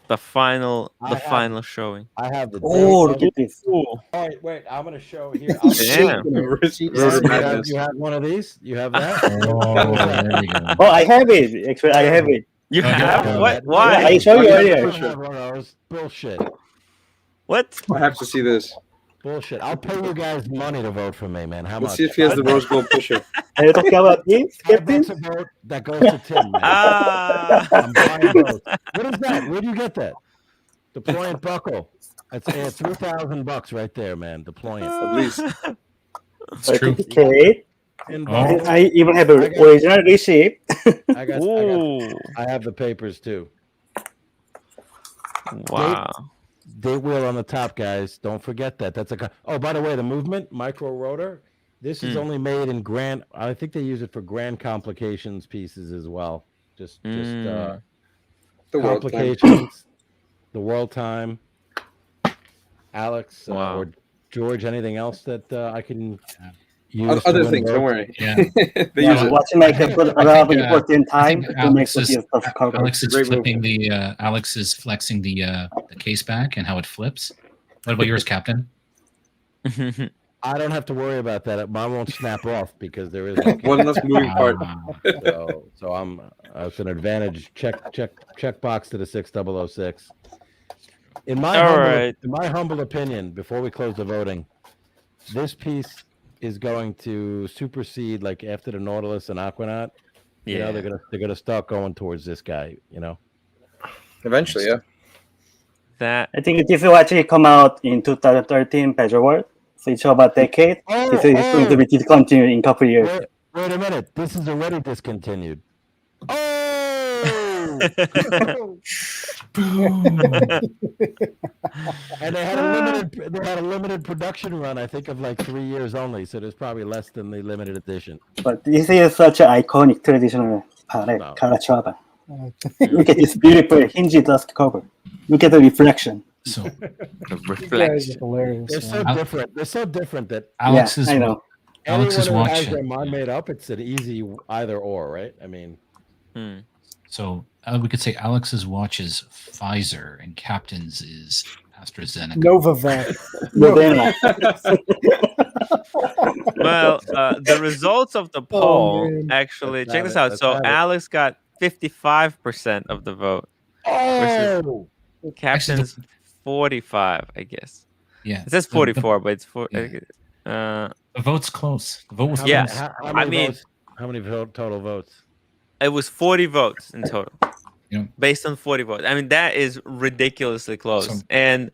The final
I have-
showing.
I have the.
Oh,
date
look
of-
at this.
Ooh.
All right, wait. I'm gonna show here. I'll
Damn.
Rotor
You have,
madness.
you have one of these? You have that?
Oh, there we go.
Oh, I have it. Actually, I have it.
You
Oh, yeah.
have what?
Yeah,
Why?
I showed you
Oh, yeah.
earlier.
don't have one of those. Bullshit.
What?
I have to see this.
Bullshit. I'll pay you guys money to vote for me, man. How
Let's
much?
see if he has the rose gold pusher.
Are you talking about this, Captain?
$5 a vote that goes to Tim, man.
Ah.
I'm buying votes. What is that? Where do you get that? Deployant buckle. It's $3,000 right there, man. Deployant.
At least.
It's true.
Certificate.
And
Oh.
I even have an original receipt.
Ooh.
I have the papers too.
Wow.
Date wheel on the top, guys. Don't forget that. That's a. Oh, by the way, the movement micro rotor. This is only made in grand. I think they use it for grand complications pieces as well. Just
The world time.
complications. The world time. Alex
Wow.
or George, anything else that I can use?
Other
to win
things, don't
votes?
worry.
Yeah.
They use it.
Watching like a lot of important
I
time
think
to make
Alex
the
is,
deal stuff cover.
Alex is
Great
flipping Alex is flexing the case back and how it flips. What about yours, Captain?
I don't have to worry about that. Mine won't snap off because there is no
One less moving part.
so I'm it's an advantage. Check box to the 6006. In my
All
humble,
right.
in my humble opinion, before we close the voting, this piece is going to supersede like after the Nautilus and Aquanaut. You know,
Yeah.
they're gonna start going towards this guy. You know,
Eventually, yeah.
That.
I think this will actually come out in 2013 Pedro World. So it's about a decade. This is going to be discontinued in a couple of years.
wait a minute. This is already discontinued. Oh! And they had a limited production run, I think, of like 3 years only. So there's probably less than the limited edition.
But this is such an iconic traditional Patek
No.
Calatrava. Look at this beautiful hingy dust cover. Look at the reflection.
So
The
You guys are
reflection.
hilarious.
They're so
man.
different. They're so different that
Alex's
I know.
Alex's
anyone who
watch.
has their mind made up, it's an easy either or, right? I mean,
Hmm.
So we could say Alex's watch is Pfizer and Captain's is AstraZeneca.
Novavax.
Moderna.
Well, the results of the
Oh,
poll
man.
actually
Let's
check
have
this
it,
out.
let's
So
have it.
Alex got 55% of the vote.
oh,
Captain's 45, I guess.
Yeah,
It says
the-
44, but it's four.
The vote's close. The vote was
how
Yeah.
close.
many how many total votes?
It was 40 votes in total.
Yeah.
Based on 40 votes. I mean, that is ridiculously close.
So-
And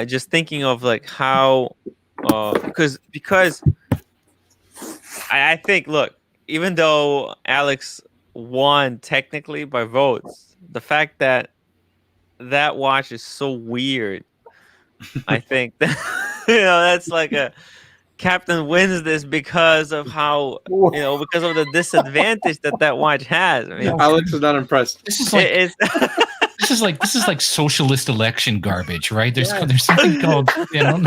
just thinking of like how because I think, look, even though Alex won technically by votes, the fact that that watch is so weird, I think that that's like a Captain wins this because of how because of the disadvantage that watch has. I mean,
Alex is not impressed.
This is like
it's
this is like socialist election garbage, right? There's something called
Here are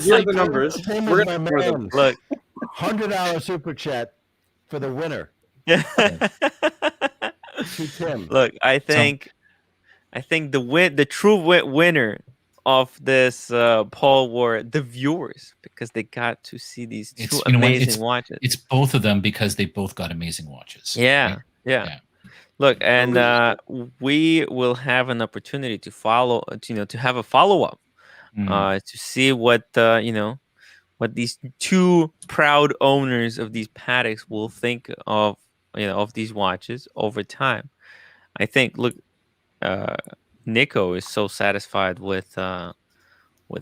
the numbers.
Tim
We're
is
gonna
my
ignore them.
man.
look.
$100 super chat for the winner. To Tim.
Look, I think the true winner of this poll were the viewers because they got to see these two
It's- you know what,
amazing watches.
It's both of them because they both got amazing watches.
Yeah,
right?
yeah.
Yeah.
Look, and we will have an opportunity to to have a follow up,
Mm.
to see what what these two proud owners of these Pateks will think of of these watches over time. I think Nico is so satisfied with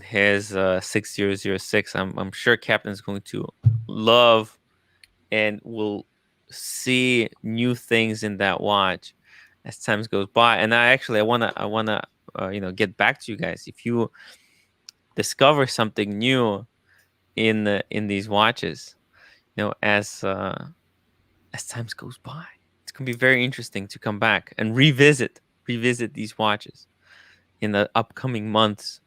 his 6006. I'm sure Captain's going to love and will see new things in that watch as time goes by. And I wanna get back to you guys if you discover something new in these watches, as time goes by. It's gonna be very interesting to come back and revisit these watches in the upcoming months.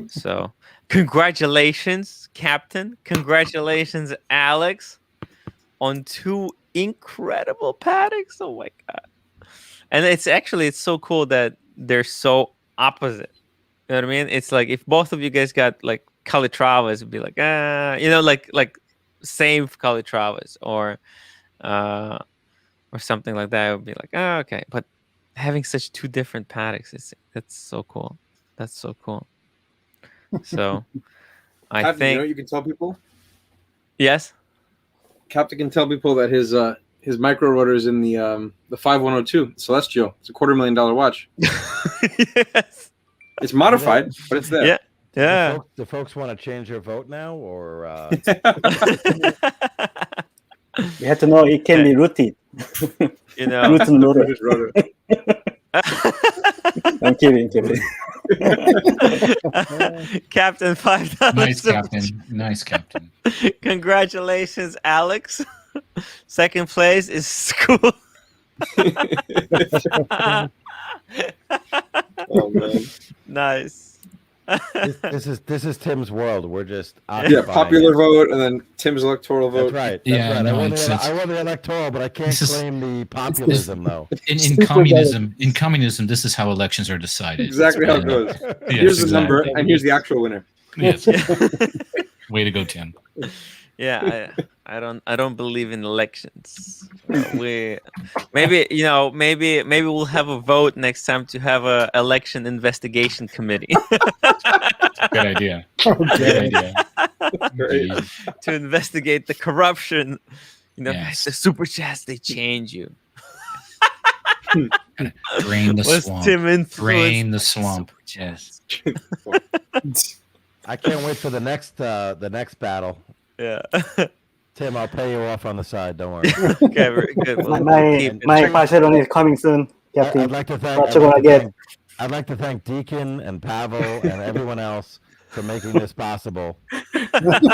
So, congratulations, Captain. Congratulations, Alex, on 2 incredible Pateks. Oh my god! And it's so cool that they're so opposite. You know what I mean? It's like if both of you guys got like Calitravas, it'd be like like same Calitravas or something like that. It would be like okay. But having such 2 different Pateks, that's so cool. That's so cool. So I
Captain,
think
you know what you can tell people?
yes.
Captain can tell people that his micro rotor is in the 5102 Celestial. It's a $250,000 watch.
Yes.
It's modified, but it's there.
Yeah. Yeah.
Do folks want to change their vote now, or
You have to know it can be rooted.
You know.
Root and rotor.
His rotor.
I'm kidding.
Captain $5.
Nice, Captain. Nice, Captain.
Congratulations, Alex. Second place is School.
Oh man.
Nice.
this is Tim's world. We're just
Yeah, popular vote and then Tim's electoral vote.
That's right.
Yeah,
right.
no,
I won the electoral, but I can't claim the populism though.
In communism, this is how elections are decided.
Exactly how it goes. Here's the number, and here's the actual winner.
Yes. Way to go, Tim.
Yeah, I don't believe in elections. Maybe we'll have a vote next time to have a election investigation committee.
Good idea. Good idea.
Great.
To investigate the corruption.
Yes.
The super chats, they change you.
Drain the
Was
swamp.
Tim influenced?
Drain the swamp. Yes.
I can't wait for the next battle.
Yeah.
Tim, I'll pay you off on the side. Don't worry.
Okay, very good.
My Barcelona is coming soon, Captain.
I'd like to thank Deacon and Pavel and everyone else for making this possible.
That's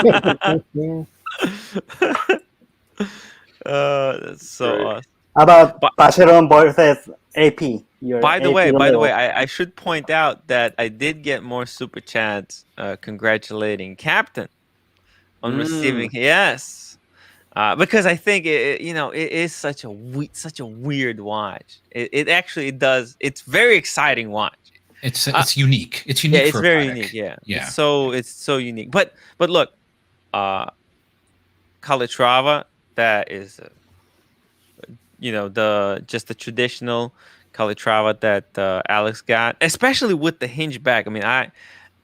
so awesome.
How about Barcelona versus AP?
By the way, I should point out that I did get more super chats congratulating Captain on receiving. Yes, because I think it is such a weird watch. It actually does. It's very exciting watch.
It's unique. It's unique.
Yeah, it's
for
very
Patek.
unique. Yeah.
Yeah.
It's so unique. But look, Calatrava, that is, the traditional Calatrava that Alex got, especially with the hinge back. I mean,
that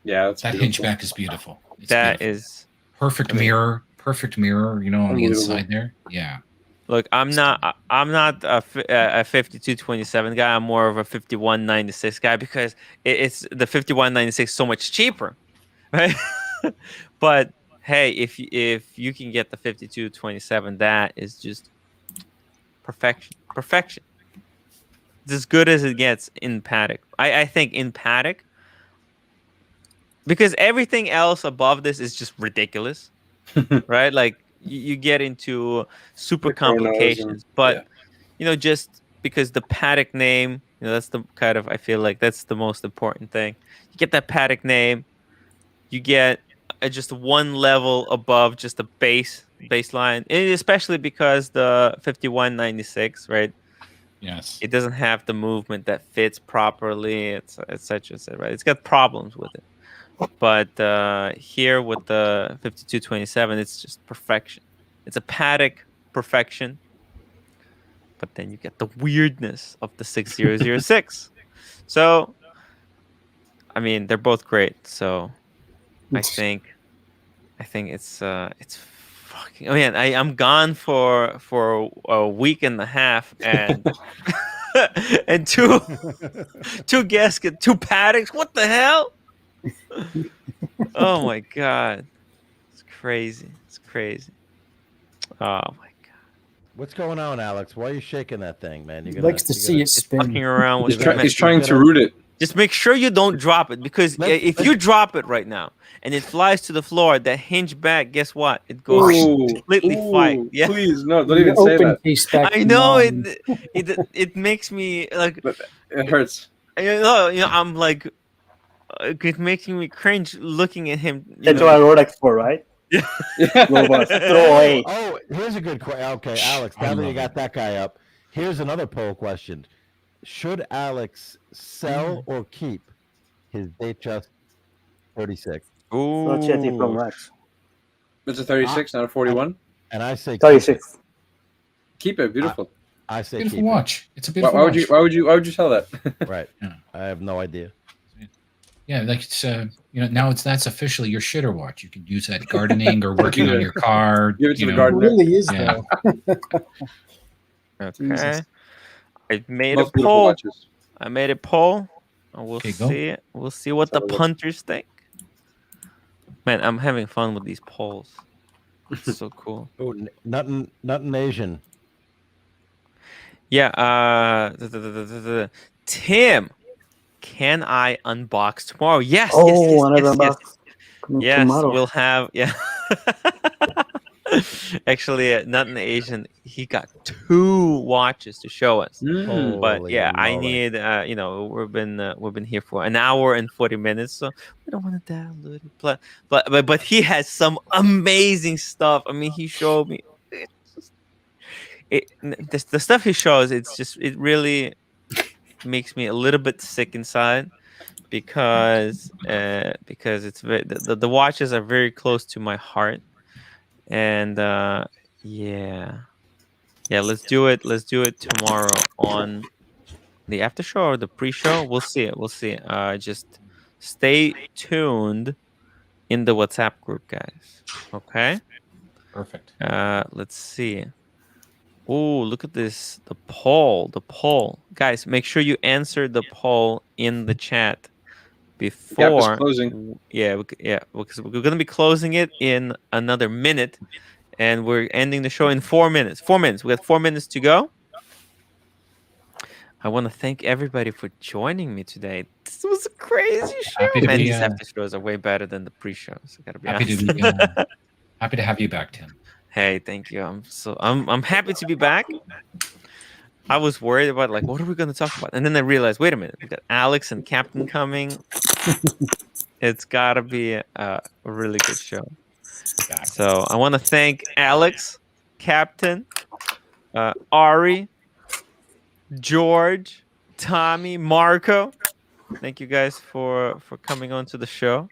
hinge back is beautiful.
Is
perfect mirror. Perfect mirror. On the inside there. Yeah.
Look, I'm not a 5227 guy. I'm more of a 5196 guy because it's the 5196 so much cheaper, right? But hey, if you can get the 5227, that is just perfection. It's as good as it gets in Patek. I think in Patek, because everything else above this is just ridiculous, right? Like you get into super complications, but just because the Patek name, that's the kind of, I feel like that's the most important thing. You get that Patek name, you get just one level above just the baseline, and especially because the 5196, right?
Yes.
It doesn't have the movement that fits properly. It's such, right? It's got problems with it. But here with the 5227, it's just perfection. It's a Patek perfection. But then you get the weirdness of the 6006. So, I mean, they're both great. So, I think it's fucking. Oh man, I'm gone for a week and a half, and and two guests get 2 Pateks. What the hell? Oh my god, it's crazy. Oh my god,
what's going on, Alex? Why are you shaking that thing, man?
He likes to see it
it's
spin.
fucking around with
He's trying to root it.
Just make sure you don't drop it, because if you drop it right now and it flies to the floor, that hinge back, guess what? It goes completely flat. Yeah,
Please, no, don't even say
Open
that.
case back.
I know it makes me like
But it hurts.
I'm like it's making me cringe looking at him.
That's what Rolex for, right?
Yeah.
Robust. Throw away.
Oh, here's a good question. Okay, Alex, now that you got that guy up, here's another poll question. Should Alex sell or keep his Datejust 36?
So chatty from Rex.
It's a 36, not a 41.
And I say
36.
Keep it. Beautiful.
I say
Beautiful
keep
watch. It's a
Why,
beautiful
why
watch.
would you? Why would you sell that?
it. Right.
Yeah.
I have no idea.
Yeah, like it's now that's officially your shitter watch. You can use that gardening or working on your car.
Give it to the
It
gardener.
really is,
Yeah.
though.
Okay,
Jesus.
I made
Most
a
beautiful
poll.
watches.
I made a poll. And we'll
Okay, go.
see. We'll see what the
Let's have a look.
punters think. Man, I'm having fun with these polls. It's so cool.
Oh, nothing Asian.
Yeah. Tim, can I unbox tomorrow? Yes.
Oh, another
yes.
box.
Yes,
Tomorrow.
we'll have. Yeah. Actually, nothing Asian. He got 2 watches to show us. But
Holy
yeah, I
moly.
need. We've been here for an hour and 40 minutes, so we don't want to dilute it. But he has some amazing stuff. I mean, he showed me. The stuff he shows, it really makes me a little bit sick inside, because it's the watches are very close to my heart, and let's do it tomorrow on the after show or the pre-show. We'll see. Just stay tuned in the WhatsApp group, guys. Okay.
Perfect.
Let's see. Oh, look at this. The poll. Guys, make sure you answer the poll in the chat before.
Gap is closing.
Because we're going to be closing it in another minute, and we're ending the show in 4 minutes. 4 minutes. We got 4 minutes to go. I want to thank everybody for joining me today. This was a crazy show. Man, these after shows are way better than the pre-shows. I gotta be honest.
Happy to have you back, Tim.
Hey, thank you. I'm happy to be back. I was worried about what are we going to talk about, and then I realized, wait a minute, we got Alex and Captain coming. It's gotta be a really good show.
Exactly.
So I want to thank Alex, Captain, Ari, George, Tommy, Marco. Thank you guys for coming on to the show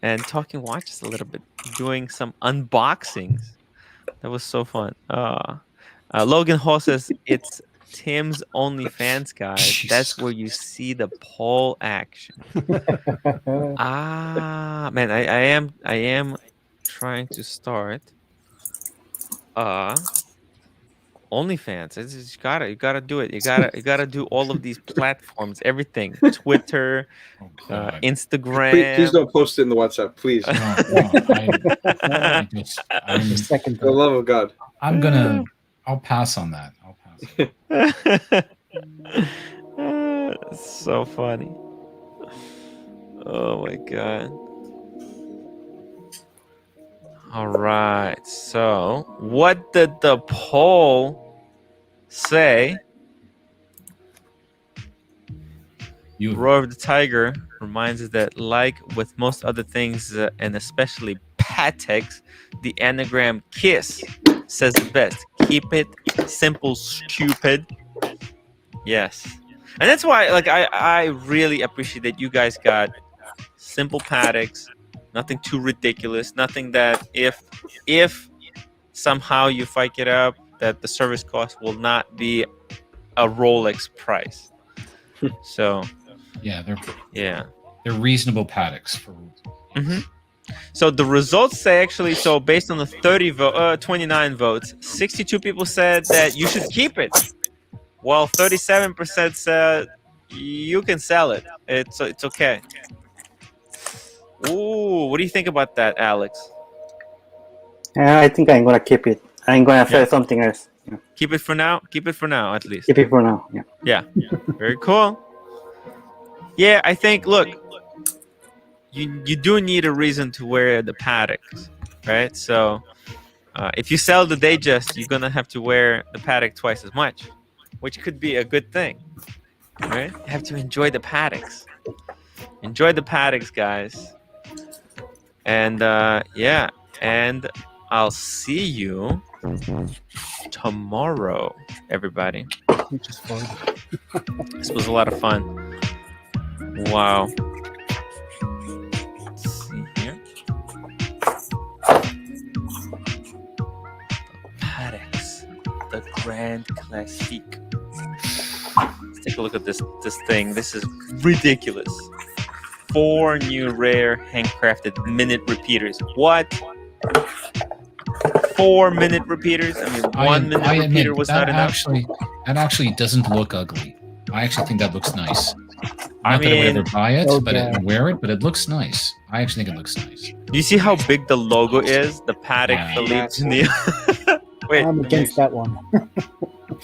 and talking watches a little bit, doing some unboxings. That was so fun. Logan Hall says it's Tim's OnlyFans, guys. That's where you see the poll action. Man, I am trying to start OnlyFans. You gotta do it. You gotta do all of these platforms, everything. Twitter, Instagram.
Please don't post it in the WhatsApp, please.
Second
For the love of God.
I'll pass on that.
So funny. Oh my god. All right. So, what did the poll say? Roar of the Tiger reminds us that, like with most other things, and especially Pateks, the anagram KISS says it best. Keep it simple, stupid. Yes. And that's why, I really appreciate that you guys got simple Pateks, nothing too ridiculous, nothing that if somehow you fuck it up, that the service cost will not be a Rolex price. So
they're reasonable Pateks for.
So the results say, actually, so based on the 29 votes, 62 people said that you should keep it, while 37% said you can sell it. It's okay. Ooh, what do you think about that, Alex?
I think I'm gonna keep it. I'm gonna sell something else. Yeah.
Keep it for now. Keep it for now, at least.
Keep it for now. Yeah.
Yeah. Very cool. Yeah, I think. Look, you do need a reason to wear the Pateks, right? So if you sell the Datejust, you're gonna have to wear the Patek twice as much, which could be a good thing, right? You have to enjoy the Pateks. Enjoy the Pateks, guys. And yeah, and I'll see you tomorrow, everybody.
Which is fun.
This was a lot of fun. Wow. Let's see here. Pateks, the Grand Classique. Let's take a look at this thing. This is ridiculous. 4 new rare handcrafted minute repeaters. What? 4 minute repeaters? I mean, 1 minute
I admit,
repeater was not enough.
That actually doesn't look ugly. I actually think that looks nice.
I
Not that I would
mean,
ever buy it, but
okay.
wear it. But it looks nice. I actually think it looks nice.
Do you see how big the logo is? The Patek
Yeah.
Philippe. Wait,
I'm against that one.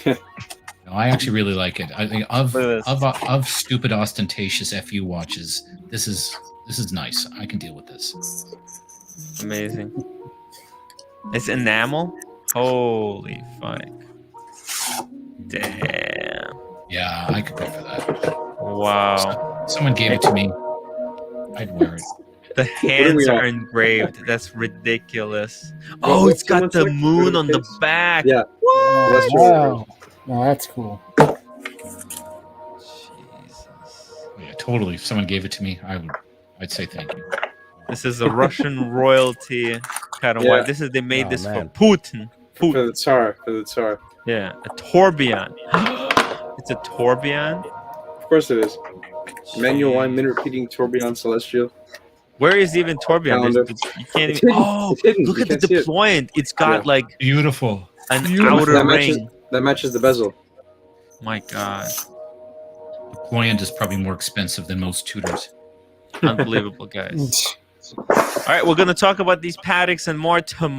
No, I actually really like it. I think
Look at
of stupid ostentatious FU watches, this is nice. I can deal with this.
amazing. It's enamel. Holy fuck! Damn!
Yeah, I could go for that.
Wow.
Someone gave it to me. I'd wear it.
The hands are engraved. That's ridiculous. Oh, it's got the moon on the back.
Yeah.
What?
That's true.
Wow. No, that's cool.
Jesus.
Yeah, totally. If someone gave it to me, I'd say thank you.
This is a Russian royalty kind of
Yeah.
watch. They made
Oh,
this
man.
for Putin.
For the Tsar.
Yeah, a tourbillon. It's a tourbillon.
Of course it is. Manual line, minute repeating, tourbillon, celestial.
Where is even tourbillon?
Calendar.
You can't
It's
even.
hidden.
Oh,
It's hidden.
look
You
at the
can't see it.
deployment. It's got
Yeah.
like
Beautiful.
an
Beautiful.
outer
That matches,
ring.
that matches the bezel.
My God,
Deployant is probably more expensive than most tutors.
unbelievable, guys. All right, we're gonna talk about these Pateks and more tomorrow.